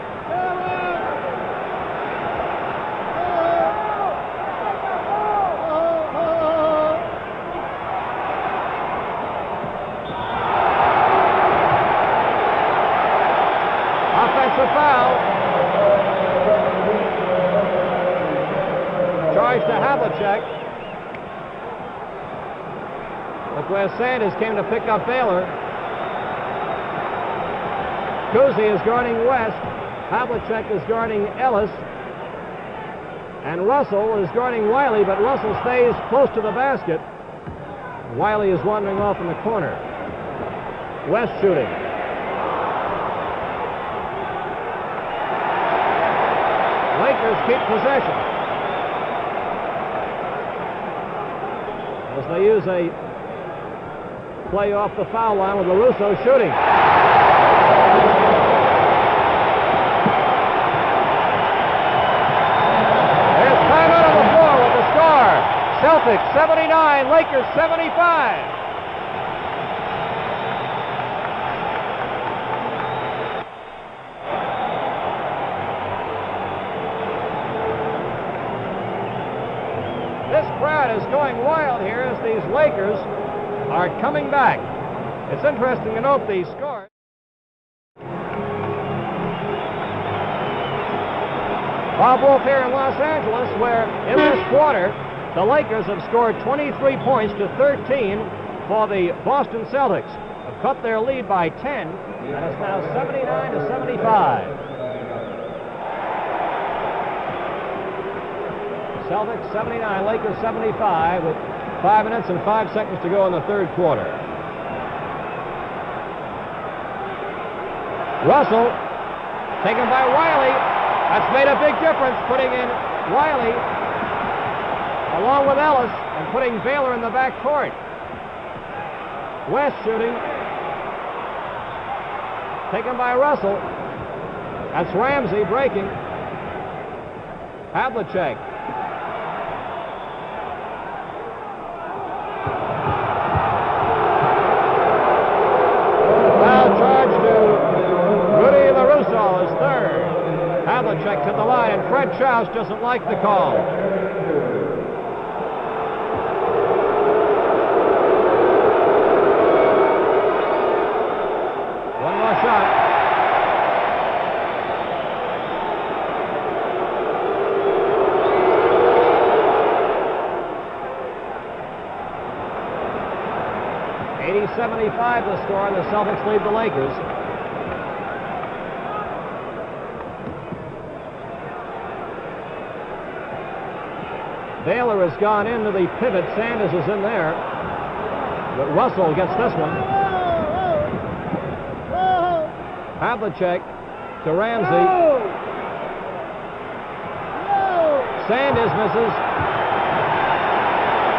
Offensive foul. Charge to Havlicek. Look where Sanders came to pick up Baylor. Cousy is guarding West. Havlicek is guarding Ellis. And Russell is guarding Wiley, but Russell stays close to the basket. Wiley is wandering off in the corner. West shooting. Lakers keep possession as they use a play off the foul line with LaRusso shooting. There's timeout on the floor with the score. Celtics 79, Lakers 75. This crowd is going wild here as these Lakers are coming back. It's interesting to note these scores. Bob Wolf here in Los Angeles, where in this quarter, the Lakers have scored 23 points to 13 for the Boston Celtics. Have cut their lead by 10, and it's now 79 to 75. Celtics 79, Lakers 75 with 5 minutes and 5 seconds to go in the third quarter. Russell, taken by Wiley. That's made a big difference, putting in Wiley along with Ellis and putting Baylor in the back court. West shooting. Taken by Russell. That's Ramsey breaking. Havlicek. Havlicek to the line, and Fred Schaus doesn't like the call. One more shot. .75 the score. The Celtics lead the Lakers. Baylor has gone into the pivot. Sanders is in there. But Russell gets this one. Havlicek to Ramsey. Sanders misses.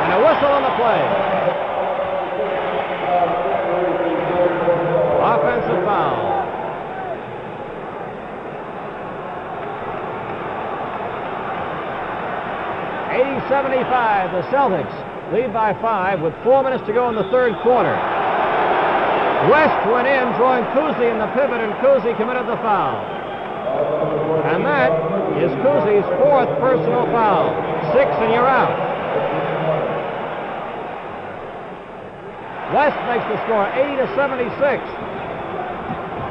And a whistle on the play. Offensive foul. 80-75, the Celtics lead by 5 with 4 minutes to go in the third quarter. West went in, drawing Cousy in the pivot, and Cousy committed the foul. And that is Cousy's 4th personal foul. 6 and you're out. West makes the score 80-76.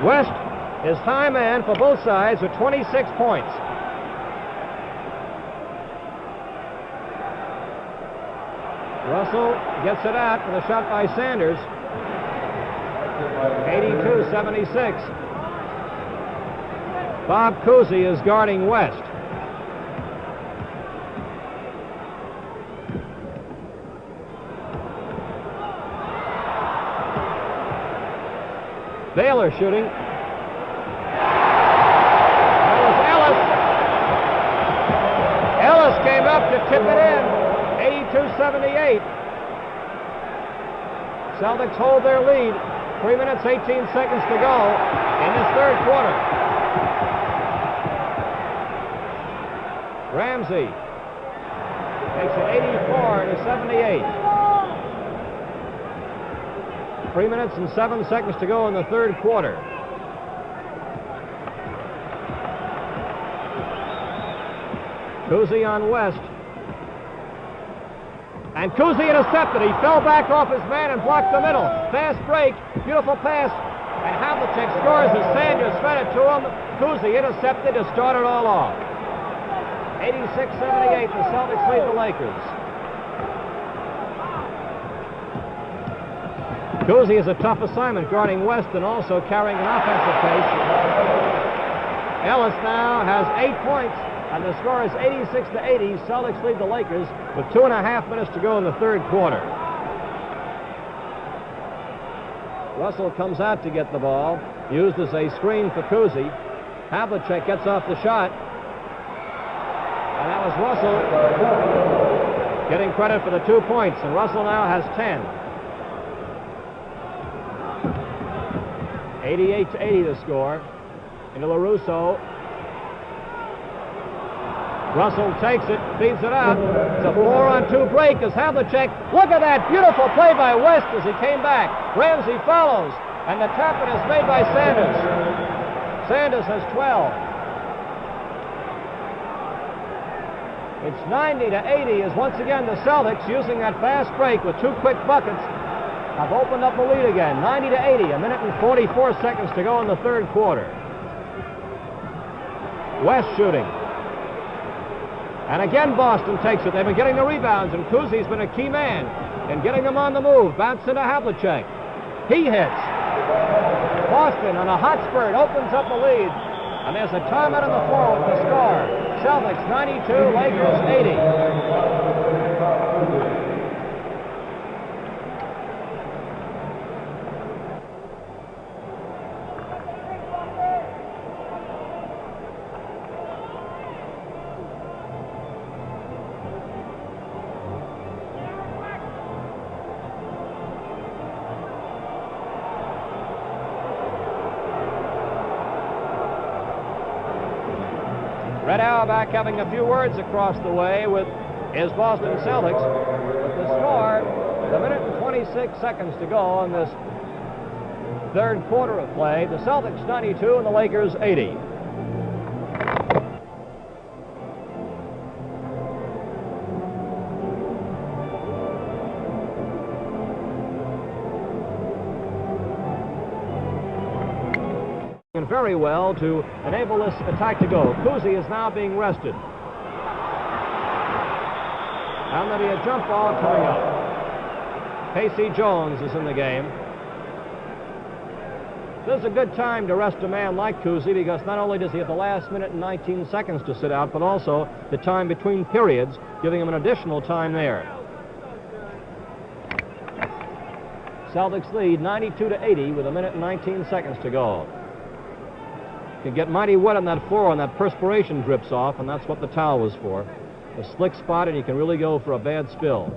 West is high man for both sides with 26 points. Russell gets it out with a shot by Sanders. 82-76. Bob Cousy is guarding West. Baylor shooting. That was Ellis. Ellis came up to tip it in. 82-78. Celtics hold their lead. 3 minutes, 18 seconds to go in this third quarter. Ramsey makes it 84-78. 3 minutes and 7 seconds to go in the third quarter. Cousy on West. And Cousy intercepted. He fell back off his man and blocked the middle. Fast break, beautiful pass, and Havlicek scores as Sanders fed it to him. Cousy intercepted to start it all off. 86-78, the Celtics lead the Lakers. Cousy is a tough assignment guarding West and also carrying an offensive pace. Ellis now has 8 points. And the score is 86-80. Celtics lead the Lakers with 2.5 minutes to go in the third quarter. Russell comes out to get the ball, used as a screen for Cousy. Havlicek gets off the shot. And that was Russell getting credit for the 2 points, and Russell now has 10. 88-80 the score. Into LaRusso. Russell takes it, feeds it out. It's a 4-on-2 break as Havlicek. Look at that beautiful play by West as he came back. Ramsey follows, and the tap is made by Sanders. Sanders has 12. It's 90-80 as once again the Celtics, using that fast break with 2 quick buckets, have opened up the lead again. 90-80, a minute and 44 seconds to go in the third quarter. West shooting. And again Boston takes it. They've been getting the rebounds, and Cousy's been a key man in getting them on the move. Bounce into Havlicek. He hits. Boston on a hot spurt opens up the lead. And there's a timeout on the floor with the score. Celtics 92, Lakers 80. Red Auerbach having a few words across the way with his Boston Celtics. With the score, with a minute and 26 seconds to go in this third quarter of play, the Celtics 92 and the Lakers 80. Very well to enable this attack to go. Cousy is now being rested. And there'll be a jump ball coming up. Casey Jones is in the game. This is a good time to rest a man like Cousy, because not only does he have the last minute and 19 seconds to sit out, but also the time between periods, giving him an additional time there. Celtics lead 92-80 with a minute and 19 seconds to go. You get mighty wet on that floor, and that perspiration drips off, and that's what the towel was for. A slick spot, and you can really go for a bad spill.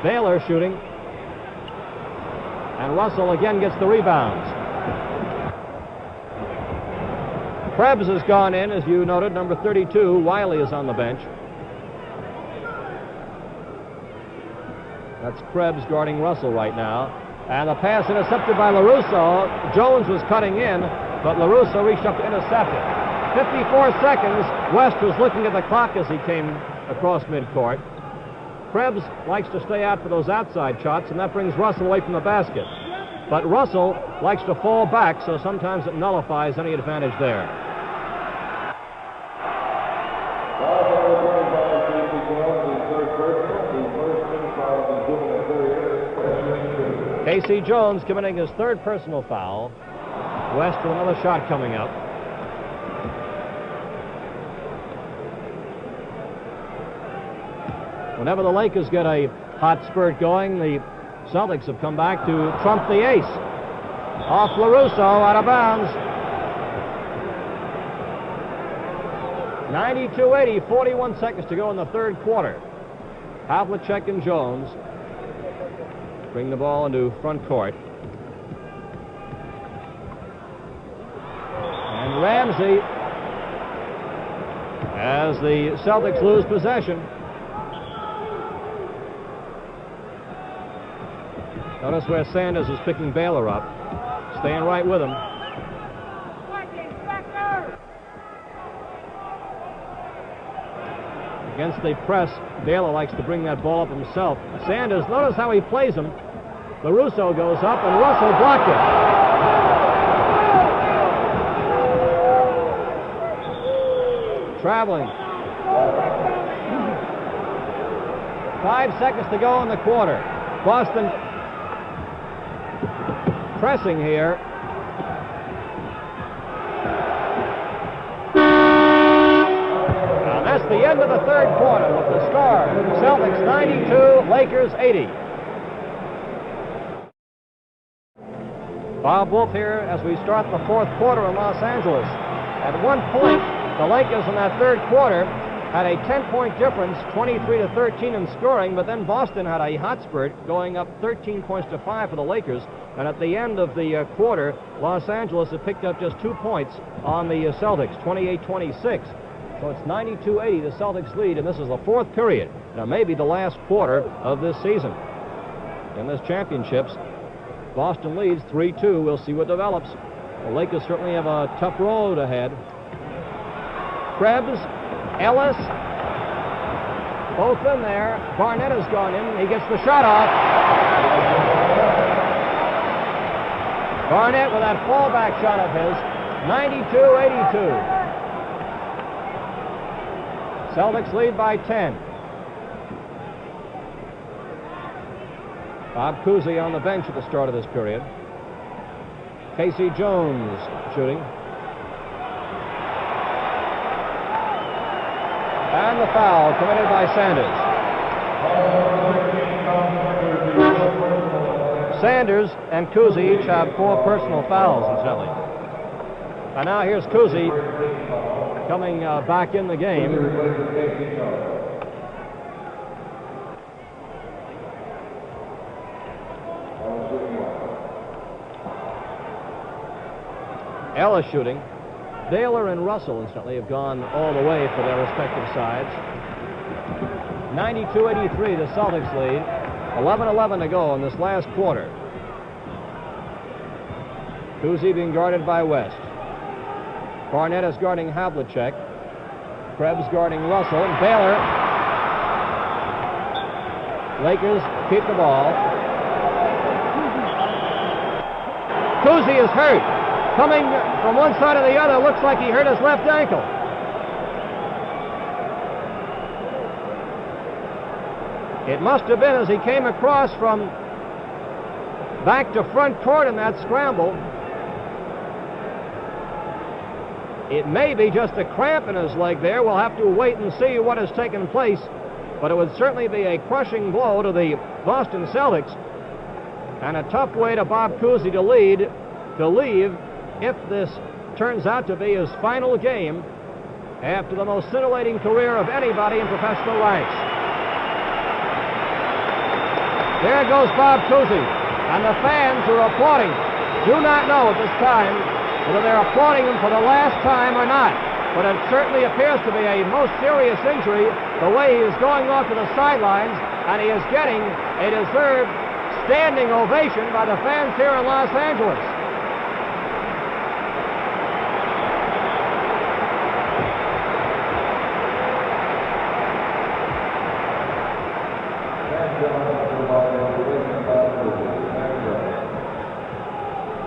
Baylor shooting. And Russell again gets the rebounds. Krebs has gone in, as you noted, number 32. Wiley is on the bench. That's Krebs guarding Russell right now. And the pass intercepted by LaRusso. Jones was cutting in, but LaRusso reached up to intercept it. 54 seconds. West was looking at the clock as he came across midcourt. Krebs likes to stay out for those outside shots, and that brings Russell away from the basket. But Russell likes to fall back, so sometimes it nullifies any advantage there. Casey Jones committing his third personal foul. West with another shot coming up. Whenever the Lakers get a hot spurt going, the Celtics have come back to trump the ace. Off LaRusso, out of bounds. 92-80, 41 seconds to go in the third quarter. Havlicek and Jones bring the ball into front court. And Ramsey, as the Celtics lose possession. Notice where Sanders is picking Baylor up, staying right with him. Against the press, Baylor likes to bring that ball up himself. Sanders, notice how he plays him. LaRusso goes up, and Russell blocked it. Traveling. 5 seconds to go in the quarter. Boston pressing here. Now that's the end of the third quarter with the score. Celtics 92, Lakers 80. Bob Wolf here as we start the fourth quarter in Los Angeles. At one point, the Lakers in that third quarter had a 10-point difference, 23-13 in scoring, but then Boston had a hot spurt, going up 13 points to 5 for the Lakers. And at the end of the quarter, Los Angeles had picked up just 2 points on the Celtics, 28-26. So it's 92-80, the Celtics lead, and this is the fourth period. Now, maybe the last quarter of this season. In this championships, Boston leads 3-2. We'll see what develops. The Lakers certainly have a tough road ahead. Krebs, Ellis, both in there. Barnett has gone in. He gets the shot off. Barnett with that fallback shot of his, 92-82. Celtics lead by 10. Bob Cousy on the bench at the start of this period. Casey Jones shooting. And the foul committed by Sanders. Sanders and Cousy each have 4 personal fouls, incidentally. And now here's Cousy coming back in the game. Ellis shooting. Baylor and Russell, incidentally, have gone all the way for their respective sides. 92-83, the Celtics lead. 11-11 to go in this last quarter. Cousy being guarded by West. Barnett is guarding Havlicek. Krebs guarding Russell. And Baylor. Lakers keep the ball. Cousy is hurt. Coming from one side or the other, looks like he hurt his left ankle. It must have been as he came across from back to front court in that scramble. It may be just a cramp in his leg there. We'll have to wait and see what has taken place. But it would certainly be a crushing blow to the Boston Celtics and a tough way to Bob Cousy to leave if this turns out to be his final game after the most scintillating career of anybody in professional ranks. There goes Bob Cousy, and the fans who are applauding do not know at this time whether they're applauding him for the last time or not, but it certainly appears to be a most serious injury the way he is going off to the sidelines, and he is getting a deserved standing ovation by the fans here in Los Angeles.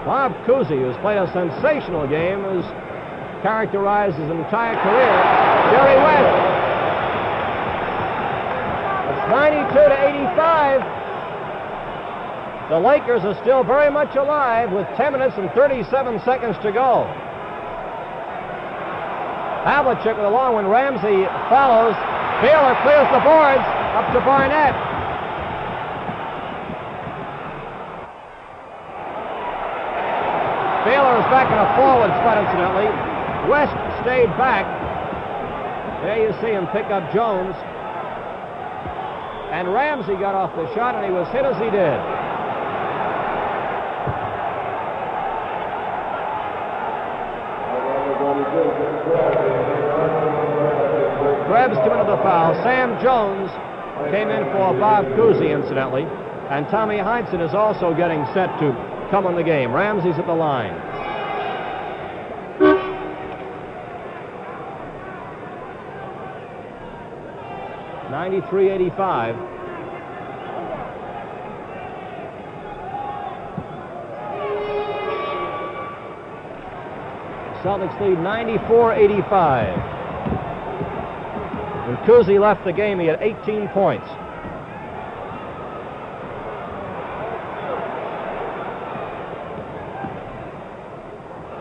Bob Cousy, who's played a sensational game, has characterized his entire career. Jerry West. It's 92-85. The Lakers are still very much alive with 10 minutes and 37 seconds to go. Havlicek with a long one. Ramsey follows. Baylor clears the boards up to Barnett. Baylor is back in a forward spot, incidentally. West stayed back. There you see him pick up Jones. And Ramsey got off the shot, and he was hit as he did. Krebs committed the foul. Sam Jones came in for Bob Cousy, incidentally. And Tommy Heinsohn is also getting set to come on the game. Ramsey's at the line. (93-85). Celtics lead 94-85. When Cousy left the game, he had 18 points.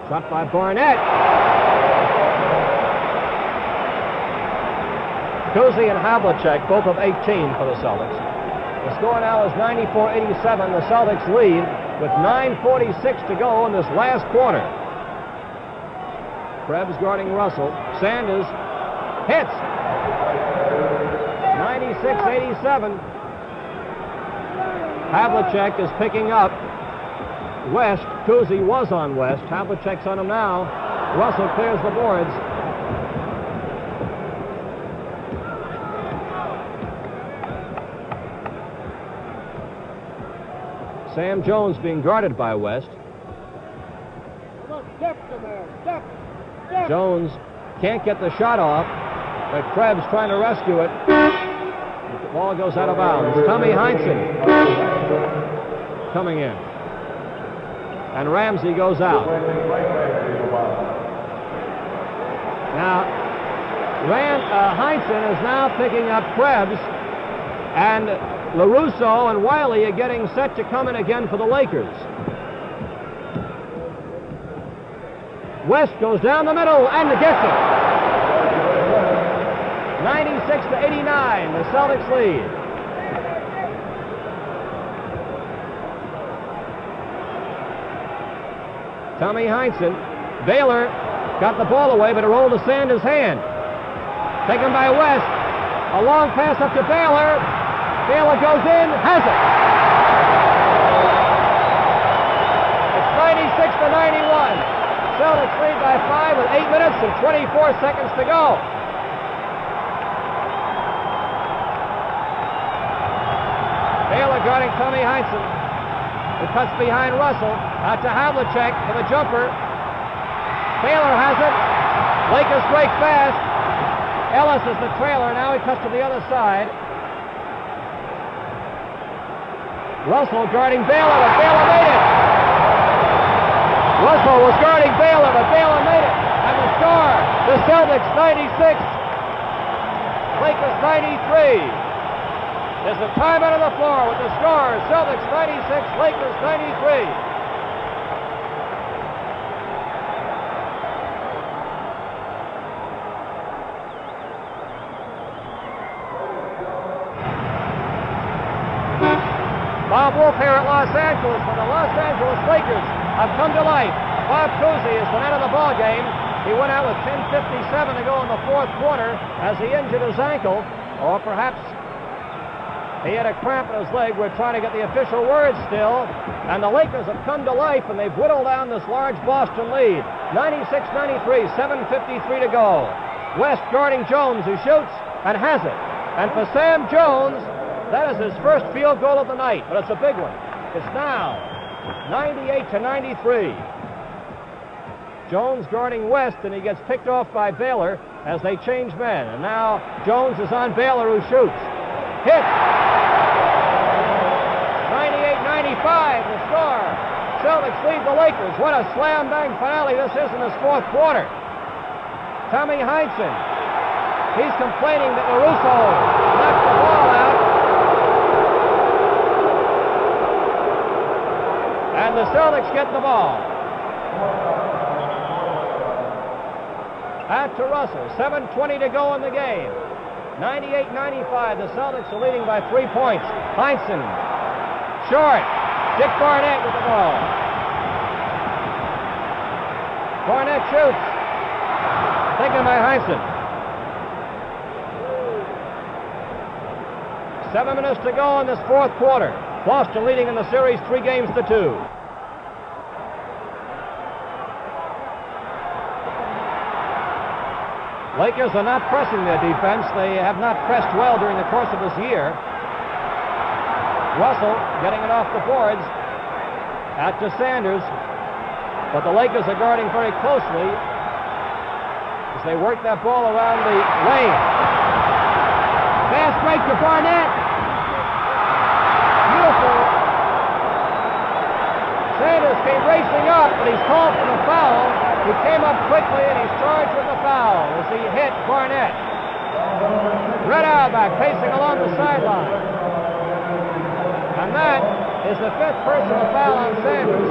Shot by Barnett. Cousy and Havlicek, both of 18 for the Celtics. The score now is 94-87. The Celtics lead with 9:46 to go in this last quarter. Krebs guarding Russell. Sanders hits. 96-87. Havlicek is picking up West. Cousy was on West. Havlicek's on him now. Russell clears the boards. Sam Jones being guarded by West. Jones can't get the shot off, but Krebs trying to rescue it. The ball goes out of bounds. Tommy Heinsohn coming in. And Ramsey goes out. Now, Heinsohn is now picking up Krebs, and LaRusso and Wiley are getting set to come in again for the Lakers. West goes down the middle and gets it. 96-89, the Celtics lead. Tommy Heinsohn. Baylor got the ball away, but it rolled to Sanders' hand. Taken by West. A long pass up to Baylor. Baylor goes in, has it. It's 96-91. Celtics lead by 5 with 8 minutes and 24 seconds to go. Baylor guarding Tommy Heinsohn. It cuts behind Russell. Out to Havlicek for the jumper. Baylor has it. Lakers break fast. Ellis is the trailer. Now he cuts to the other side. Russell guarding Baylor, but Baylor made it. Russell was guarding Baylor, but Baylor made it. And the score, the Celtics 96, Lakers 93. There's a timeout on the floor with the score, Celtics 96, Lakers 93. Bob Wolf here at Los Angeles for the Los Angeles Lakers have come to life. Bob Cousy is the man of the ball game. He went out with 10:57 to go in the fourth quarter as he injured his ankle, or perhaps he had a cramp in his leg. We're trying to get the official word still. And the Lakers have come to life, and they've whittled down this large Boston lead. 96-93, 7:53 to go. West guarding Jones, who shoots and has it. And for Sam Jones, that is his first field goal of the night, but it's a big one. It's now 98-93. Jones guarding West, and he gets picked off by Baylor as they change men. And now Jones is on Baylor, who shoots. Hit! 98-95, the score. Celtics lead the Lakers. What a slam-bang finale this is in this fourth quarter. Tommy Heinsohn. He's complaining that LaRusso knocked the ball out. And the Celtics get the ball. Out to Russell. 7:20 to go in the game. 98-95. The Celtics are leading by 3 points. Heinsohn. Short. Dick Barnett with the ball. Barnett shoots. Taken by Heinsohn. 7 minutes to go in this fourth quarter. Boston leading in the series 3-2. Lakers are not pressing their defense. They have not pressed well during the course of this year. Russell getting it off the boards. Out to Sanders. But the Lakers are guarding very closely as they work that ball around the lane. Fast break to Barnett. Beautiful. Sanders came racing up, but he's called for the foul. He came up quickly, and he's charged with the foul as he hit Barnett. Red Auerbach pacing along the sideline. And that is the 5th personal foul on Sanders.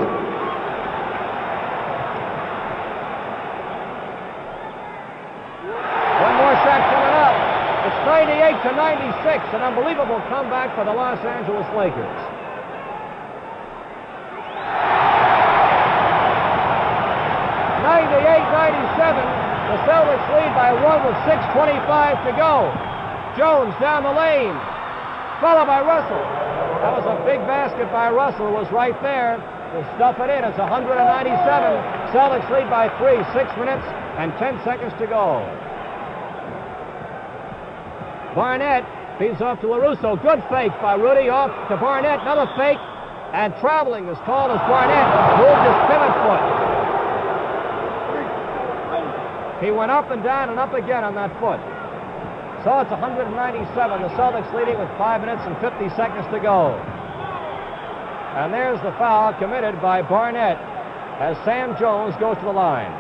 One more shot coming up. It's 98-96, an unbelievable comeback for the Los Angeles Lakers. The Celtics lead by 1 with 6:25 to go. Jones down the lane, followed by Russell. That was a big basket by Russell. It was right there to stuff it in. It's 197. Celtics lead by 3, 6 minutes and 10 seconds to go. Barnett feeds off to LaRusso. Good fake by Rudy. Off to Barnett. Another fake. And traveling as tall as Barnett moved his pivot foot. He went up and down and up again on that foot. So it's 197. The Celtics leading with 5 minutes and 50 seconds to go. And there's the foul committed by Barnett as Sam Jones goes to the line.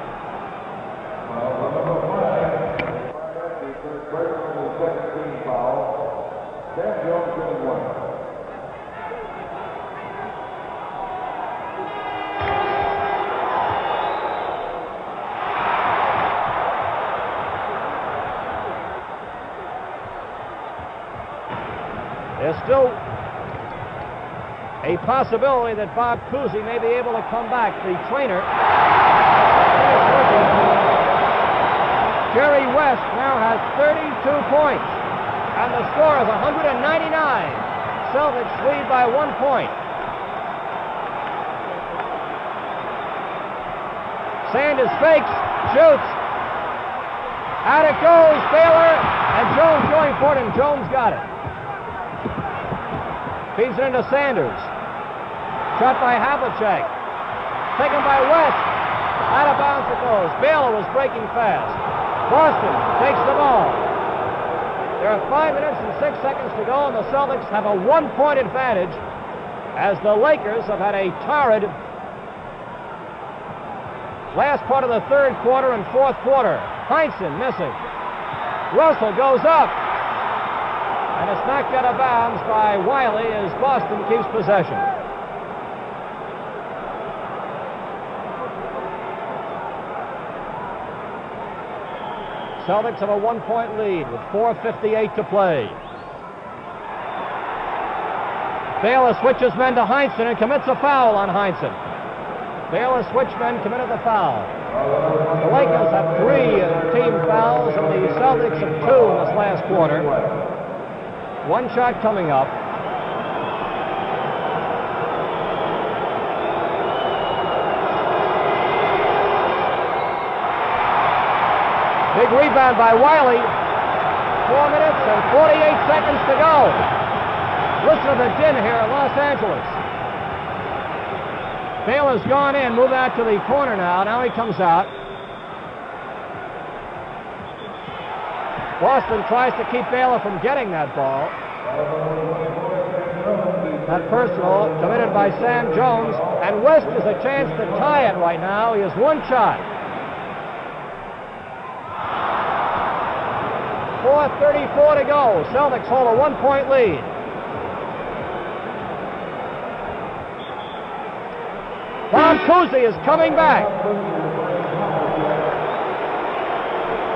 Sam Jones getting 1. There's still a possibility that Bob Cousy may be able to come back. The trainer, Jerry West, now has 32 points, and the score is 199. Celtics lead by 1 point. Sanders fakes, shoots. Out it goes, Baylor, and Jones going for it, and Jones got it. Feeds it into Sanders. Shot by Havlicek. Taken by West. Out of bounds it goes. Baylor was breaking fast. Boston takes the ball. There are 5 minutes and 6 seconds to go, and the Celtics have a 1-point advantage as the Lakers have had a torrid last part of the third quarter and fourth quarter. Heinsohn missing. Russell goes up. And it's knocked out of bounds by Wiley as Boston keeps possession. Celtics have a 1-point lead with 4:58 to play. Baylor switches men to Heinsohn and commits a foul on Heinsohn. Baylor switch men committed the foul. The Lakers have 3 team fouls and the Celtics have 2 in this last quarter. One shot coming up. Big rebound by Wiley. 4 minutes and 48 seconds to go. Listen to the din here in Los Angeles. Baylor's gone in, move out to the corner now. Now he comes out. Boston tries to keep Baylor from getting that ball. That personal committed by Sam Jones, and West has a chance to tie it right now. He has 1 shot. 4:34 to go. Celtics hold a 1-point lead. Bob Cousy is coming back.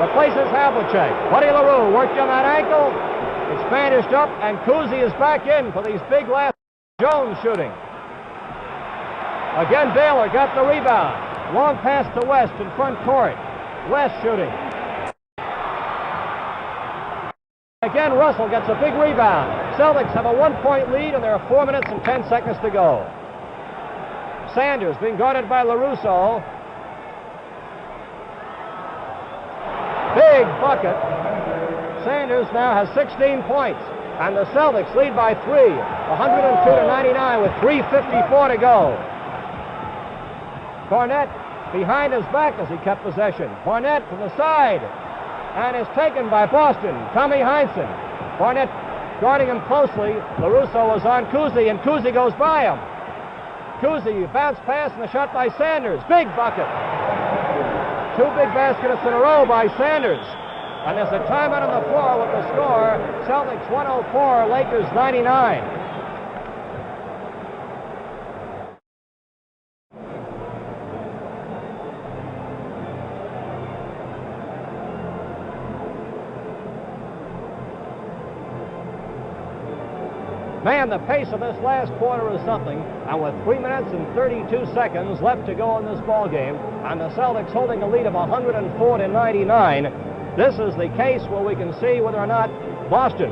Replaces Havlicek. Buddy LaRue worked on that ankle. It's bandaged up, and Cousy is back in for these big last. Jones shooting. Again, Baylor got the rebound. Long pass to West in front court. West shooting. Again, Russell gets a big rebound. Celtics have a 1-point lead, and there are 4 minutes and 10 seconds to go. Sanders being guarded by LaRusso. Big bucket. Sanders now has 16 points, and the Celtics lead by 3, 102-99 with 3:54 to go. Barnett behind his back as he kept possession. Barnett from the side, and is taken by Boston. Tommy Heinsohn. Barnett guarding him closely. LaRusso was on Cousy, and Cousy goes by him. Cousy bounce pass and the shot by Sanders. Big bucket. 2 big baskets in a row by Sanders. And there's a timeout on the floor with the score. Celtics 104, Lakers 99. Man, the pace of this last quarter is something, and with 3 minutes and 32 seconds left to go in this ball game, and the Celtics holding a lead of 104-99, this is the case where we can see whether or not Boston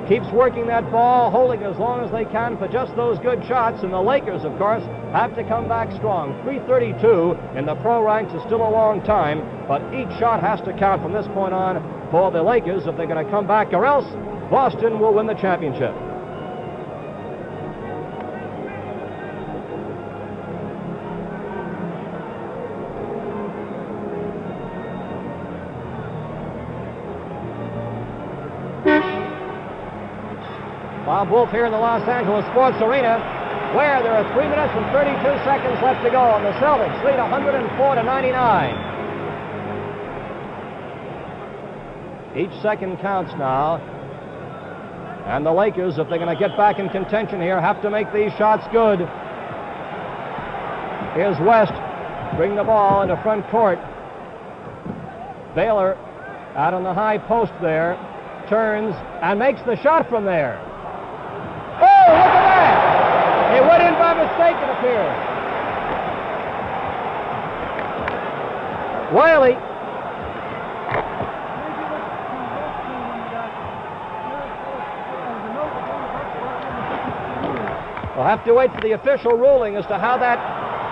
keeps working that ball, holding as long as they can for just those good shots, and the Lakers, of course, have to come back strong. 3:32 in the pro ranks is still a long time, but each shot has to count from this point on for the Lakers if they're going to come back, or else Boston will win the championship. Bob Wolf here in the Los Angeles Sports Arena, where there are 3 minutes and 32 seconds left to go, and the Celtics lead 104-99. Each second counts now, and the Lakers, if they're going to get back in contention here, have to make these shots good. Here's West, bring the ball into front court. Baylor out on the high post there, turns and makes the shot from there. Oh, look at that! It went in by mistake, it appears. Wiley. We'll have to wait for the official ruling as to how that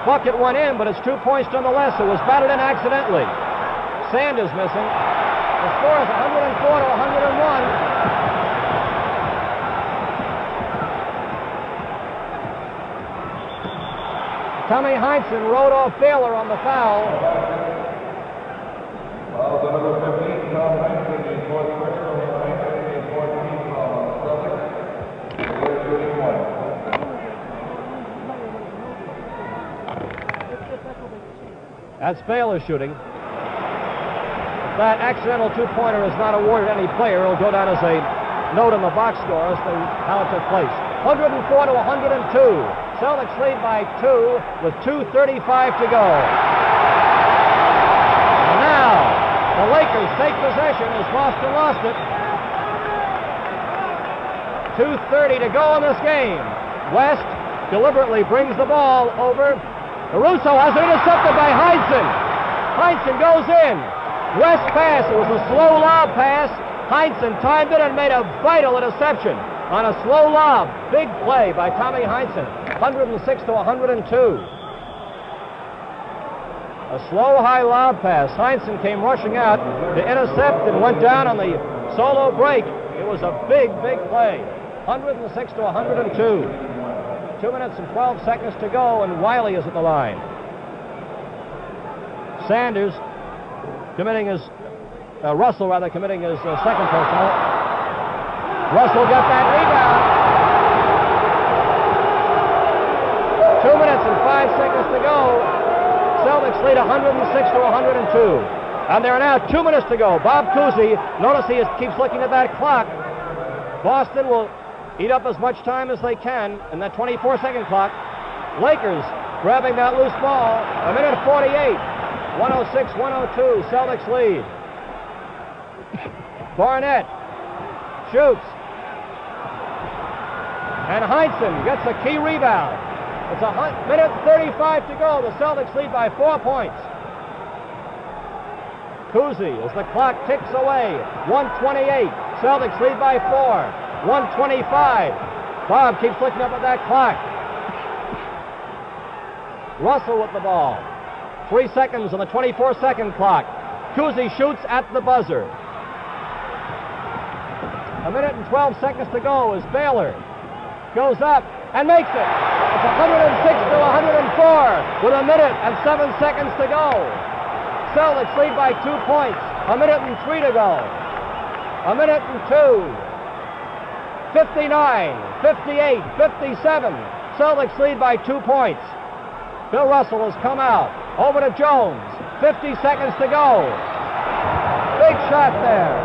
bucket went in, but it's 2 points nonetheless. It was batted in accidentally. Sanders missing. The score is 104-101. Tommy Heinsohn rode off Baylor on the foul. Well, the number 15, Tom Heinsohn, is fourth personal. Heinsohn is 14 from Celtics. We're shooting one. That's Baylor shooting. If that accidental two-pointer is not awarded any player, it'll go down as a note in the box score as to how it took place. 104-102. Celtics lead by 2 with 2:35 to go. And now the Lakers take possession as Boston lost it. 2:30 to go in this game. West deliberately brings the ball over. Caruso has it intercepted by Heinsohn. Heinsohn goes in. West pass. It was a slow lob pass. Heinsohn timed it and made a vital interception on a slow lob. Big play by Tommy Heinsohn. 106-102. A slow high lob pass. Heinsohn came rushing out to intercept and went down on the solo break. It was a big, big play. 106-102. 2 minutes and 12 seconds to go, and Wiley is at the line. Sanders committing his, Russell rather, committing his second personal. Russell got that rebound. 2 minutes and 5 seconds to go. Celtics lead 106-102. And there are now 2 minutes to go. Bob Cousy, notice he keeps looking at that clock. Boston will eat up as much time as they can in that 24-second clock. Lakers grabbing that loose ball. A minute 48. 106-102. Celtics lead. Barnett shoots. And Heinsohn gets a key rebound. It's a minute 35 to go. The Celtics lead by 4 points. Cousy, as the clock ticks away, 128. Celtics lead by 4. 125. Bob keeps looking up at that clock. Russell with the ball. 3 seconds on the 24-second clock. Cousy shoots at the buzzer. A minute and 12 seconds to go as Baylor goes up and makes it. It's 106-104 with a minute and 7 seconds to go. Celtics lead by 2 points. A minute and 3 to go. A minute and 2. 59, 58, 57. Celtics lead by 2 points. Bill Russell has come out. Over to Jones. 50 seconds to go. Big shot there.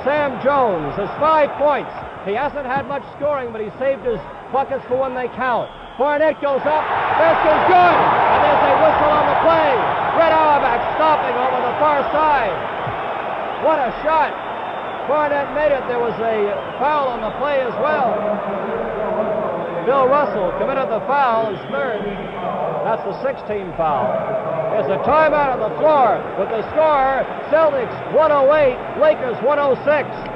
Sam Jones has 5 points. He hasn't had much scoring, but he saved his buckets for when they count. Barnett goes up. Basket's good. And there's a whistle on the play. Red Auerbach stopping over the far side. What a shot. Barnett made it. There was a foul on the play as well. Bill Russell committed the foul, his third. That's the 16th foul. There's a timeout on the floor with the score, Celtics 108, Lakers 106.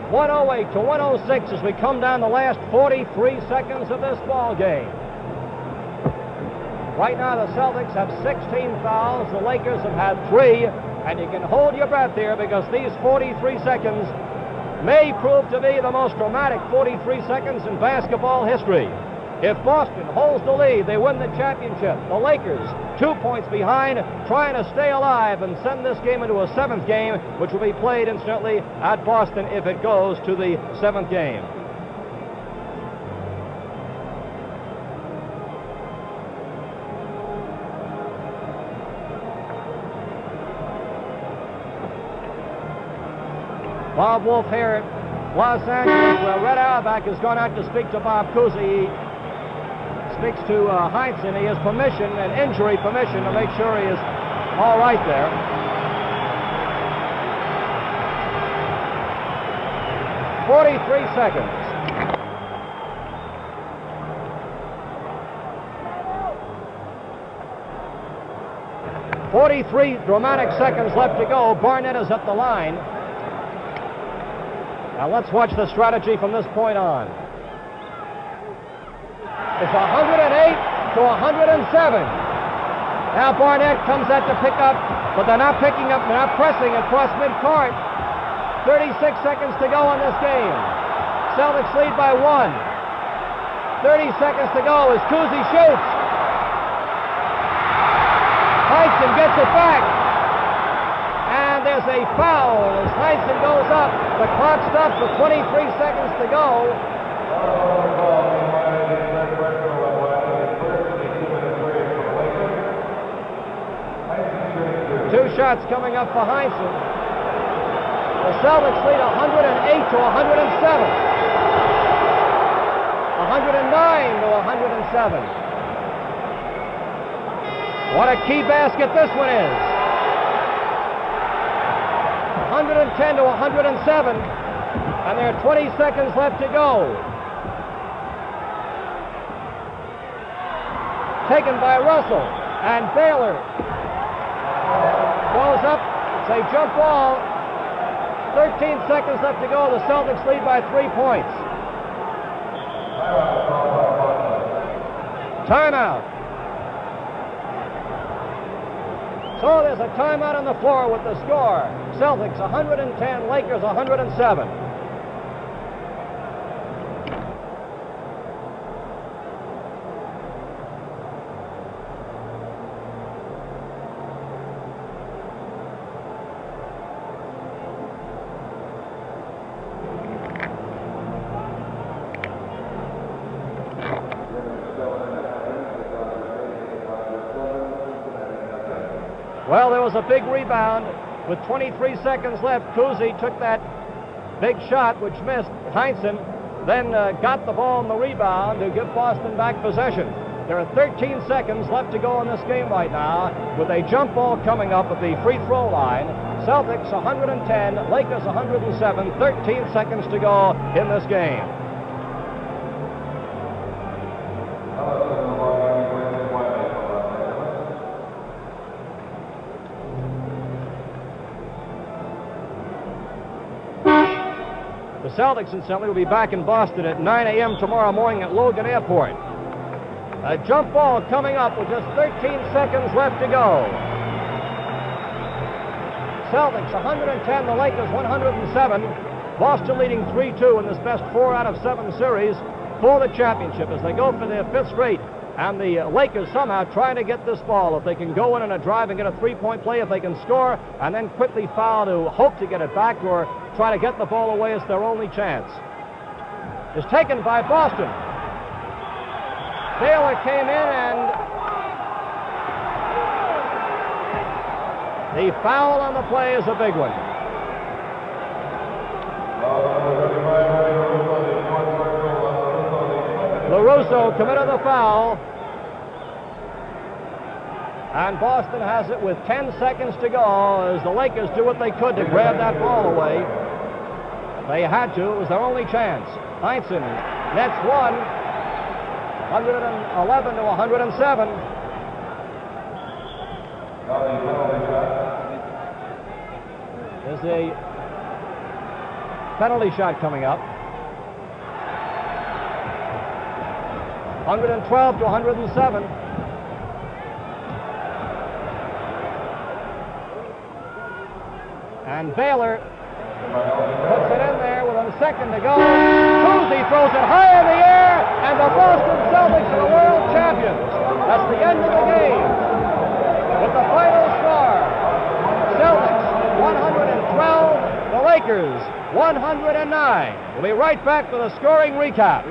.108 to 106 as we come down the last 43 seconds of this ball game. Right now the Celtics have 16 fouls, the Lakers have had 3, and you can hold your breath here because these 43 seconds may prove to be the most dramatic 43 seconds in basketball history. If Boston holds the lead, they win the championship. The Lakers, 2 points behind, trying to stay alive and send this game into a 7th game, which will be played, incidentally, at Boston if it goes to the 7th game. Bob Wolf here at Los Angeles, where Red Auerbach has gone out to speak to Bob Cousy. Speaks to Heinsohn. He has permission, an injury permission, to make sure he is all right there. .43 seconds. .43 dramatic seconds left to go. Barnett is at the line. Now let's watch the strategy from this point on. It's 108 to 107. Now Barnett comes out to pick up, but they're not picking up, they're not pressing across midcourt. 36 seconds to go in this game. Celtics lead by 1. 30 seconds to go as Cousy shoots. Heinsohn gets it back. And there's a foul as Heinsohn goes up. The clock stops with 23 seconds to go. 2 shots coming up for Heinsohn. The Celtics lead 108 to 107. 109 to 107. What a key basket this one is. 110 to 107. And there are 20 seconds left to go. Taken by Russell. And Baylor goes up. It's a jump ball. 13 seconds left to go. The Celtics lead by 3 points. Timeout. So there's a timeout on the floor with the score. Celtics 110, Lakers 107. Well, there was a big rebound with 23 seconds left. Cousy took that big shot, which missed. Heinsohn then got the ball in the rebound to give Boston back possession. There are 13 seconds left to go in this game right now, with a jump ball coming up at the free throw line. Celtics 110, Lakers 107, 13 seconds to go in this game. The Celtics, incidentally, will be back in Boston at 9 a.m. tomorrow morning at Logan Airport. A jump ball coming up with just 13 seconds left to go. Celtics 110, the Lakers 107. Boston leading 3-2 in this best 4 out of 7 series for the championship as they go for their 5th straight. And the Lakers somehow trying to get this ball. If they can go in a drive and get a 3-point play, if they can score and then quickly foul to hope to get it back or try to get the ball away, is their only chance. It's taken by Boston. Baylor came in and the foul on the play is a big one. Caruso committed the foul. And Boston has it with 10 seconds to go as the Lakers do what they could to grab that ball away. They had to. It was their only chance. Heinsohn nets one. 111 to 107. There's a penalty shot coming up. 112 to 107. And Baylor puts it in there with a second to go. Cousy throws it high in the air, and the Boston Celtics are the world champions. That's the end of the game. With the final score, Celtics 112, the Lakers 109. We'll be right back for the scoring recap.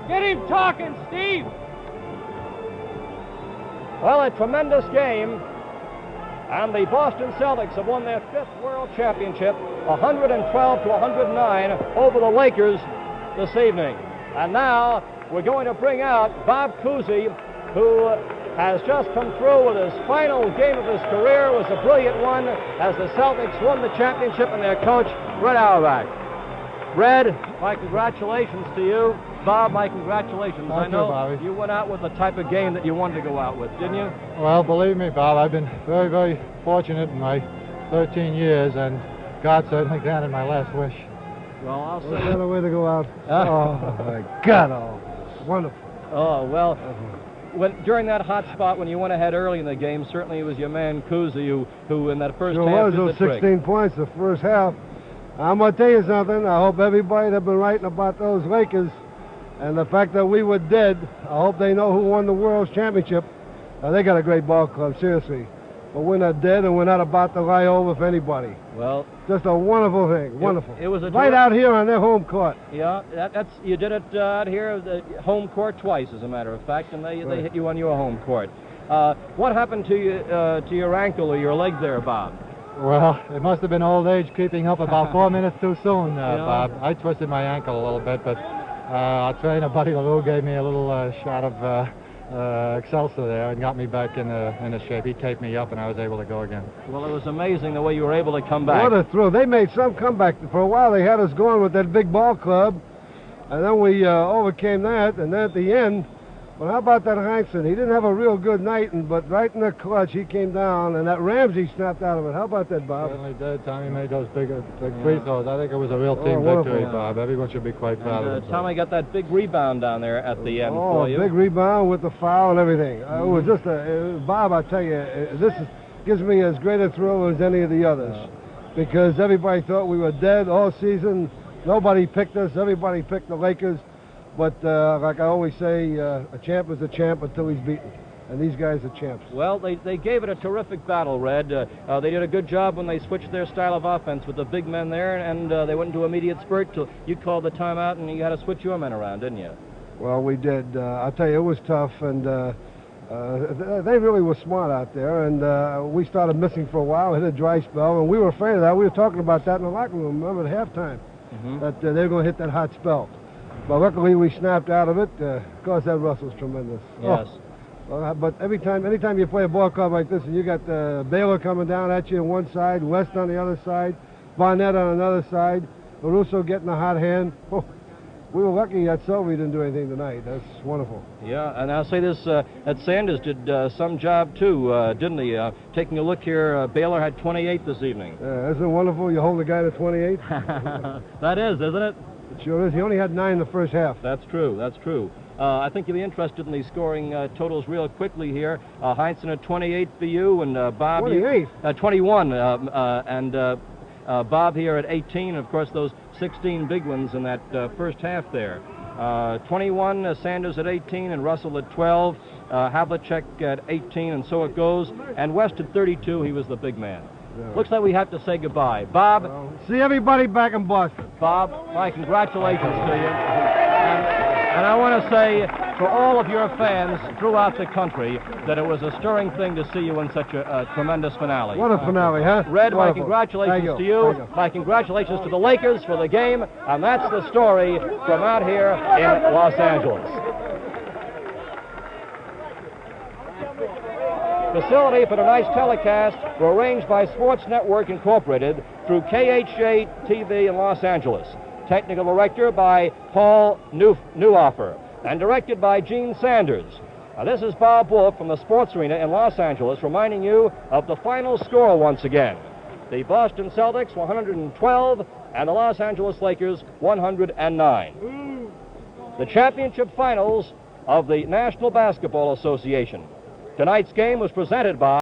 Get him talking, Steve! Well, a tremendous game. And the Boston Celtics have won their 5th World Championship, 112 to 109 over the Lakers this evening. And now we're going to bring out Bob Cousy, who has just come through with his final game of his career. It was a brilliant one as the Celtics won the championship and their coach, Red Auerbach. Red, my congratulations to you. Bob, my congratulations. Thank I know you, Bobby. You went out with the type of game that you wanted to go out with, didn't you? Well, believe me, Bob, I've been very, very fortunate in my 13 years, and God certainly granted my last wish. Well, I'll What say... better way to go out? Oh, my God, oh, wonderful. Oh, well, during that hot spot when you went ahead early in the game, certainly it was your man Cousy who in that first Sure half was, did the those trick. 16 points the first half. I'm going to tell you something. I hope everybody that's been writing about those Lakers and the fact that we were dead, I hope they know who won the World Championship. They got a great ball club, seriously. But we're not dead, and we're not about to lie over for anybody. Well, just a wonderful thing, wonderful. It was a right out here on their home court. Yeah, you did it out here, the home court twice, as a matter of fact, and they hit you on your home court. What happened to your ankle or your leg there, Bob? Well, it must have been old age creeping up about 4 minutes too soon, Bob. I twisted my ankle a little bit, but our trainer, Buddy LaRue, gave me a little shot of Excelsior there and got me back in the shape. He taped me up, and I was able to go again. Well, it was amazing the way you were able to come back. What a thrill. They made some comeback. For a while, they had us going with that big ball club, and then we overcame that, and then at the end, well, how about that Heinsohn? He didn't have a real good night, but right in the clutch, he came down, and that Ramsey snapped out of it. How about that, Bob? Certainly did. Tommy made those big free throws. I think it was a real team victory, Bob. Everyone should be quite proud of it. Tommy got that big rebound down there at the end for you. Oh, big rebound with the foul and everything. It was just Bob, I tell you, gives me as great a thrill as any of the others, because everybody thought we were dead all season. Nobody picked us. Everybody picked the Lakers. But like I always say, a champ is a champ until he's beaten. And these guys are champs. Well, they gave it a terrific battle, Red. They did a good job when they switched their style of offense with the big men there, and they went into immediate spurt till you called the timeout, and you had to switch your men around, didn't you? Well, we did. I'll tell you, it was tough, and they really were smart out there, and we started missing for a while, hit a dry spell, and we were afraid of that. We were talking about that in the locker room, remember, at halftime, that they were going to hit that hot spell. But luckily, we snapped out of it. Of course, that Russell's tremendous. Yes. But anytime you play a ball club like this, and you got Baylor coming down at you on one side, West on the other side, Barnett on another side, LaRusso getting a hot hand. Oh, we were lucky that Selby didn't do anything tonight. That's wonderful. Yeah, and I'll say this, that Sanders did some job too, didn't he? Taking a look here, Baylor had 28 this evening. Isn't it wonderful? You hold the guy to 28? That is, isn't it? It sure is. He only had 9 in the first half. That's true, that's true. I think you'll be interested in the scoring totals real quickly here. Heinsohn at 28 for you, and Bob... 28? 21, and Bob here at 18. Of course, those 16 big ones in that first half there. 21, Sanders at 18, and Russell at 12. Havlicek at 18, and so it goes. And West at 32, he was the big man. Yeah. Looks like we have to say goodbye. Bob... see everybody back in Boston. Bob, my congratulations to you. And I want to say for all of your fans throughout the country that it was a stirring thing to see you in such a tremendous finale. What a finale, huh? Red, wonderful. My congratulations to you. My congratulations to the Lakers for the game. And that's the story from out here in Los Angeles. Facility for tonight's telecast were arranged by Sports Network Incorporated through KHJ TV in Los Angeles. Technical director by Paul Neuhofer, and directed by Gene Sanders. Now, this is Bob Wolf from the Sports Arena in Los Angeles, reminding you of the final score once again. The Boston Celtics 112 and the Los Angeles Lakers 109. The championship finals of the National Basketball Association. Tonight's game was presented by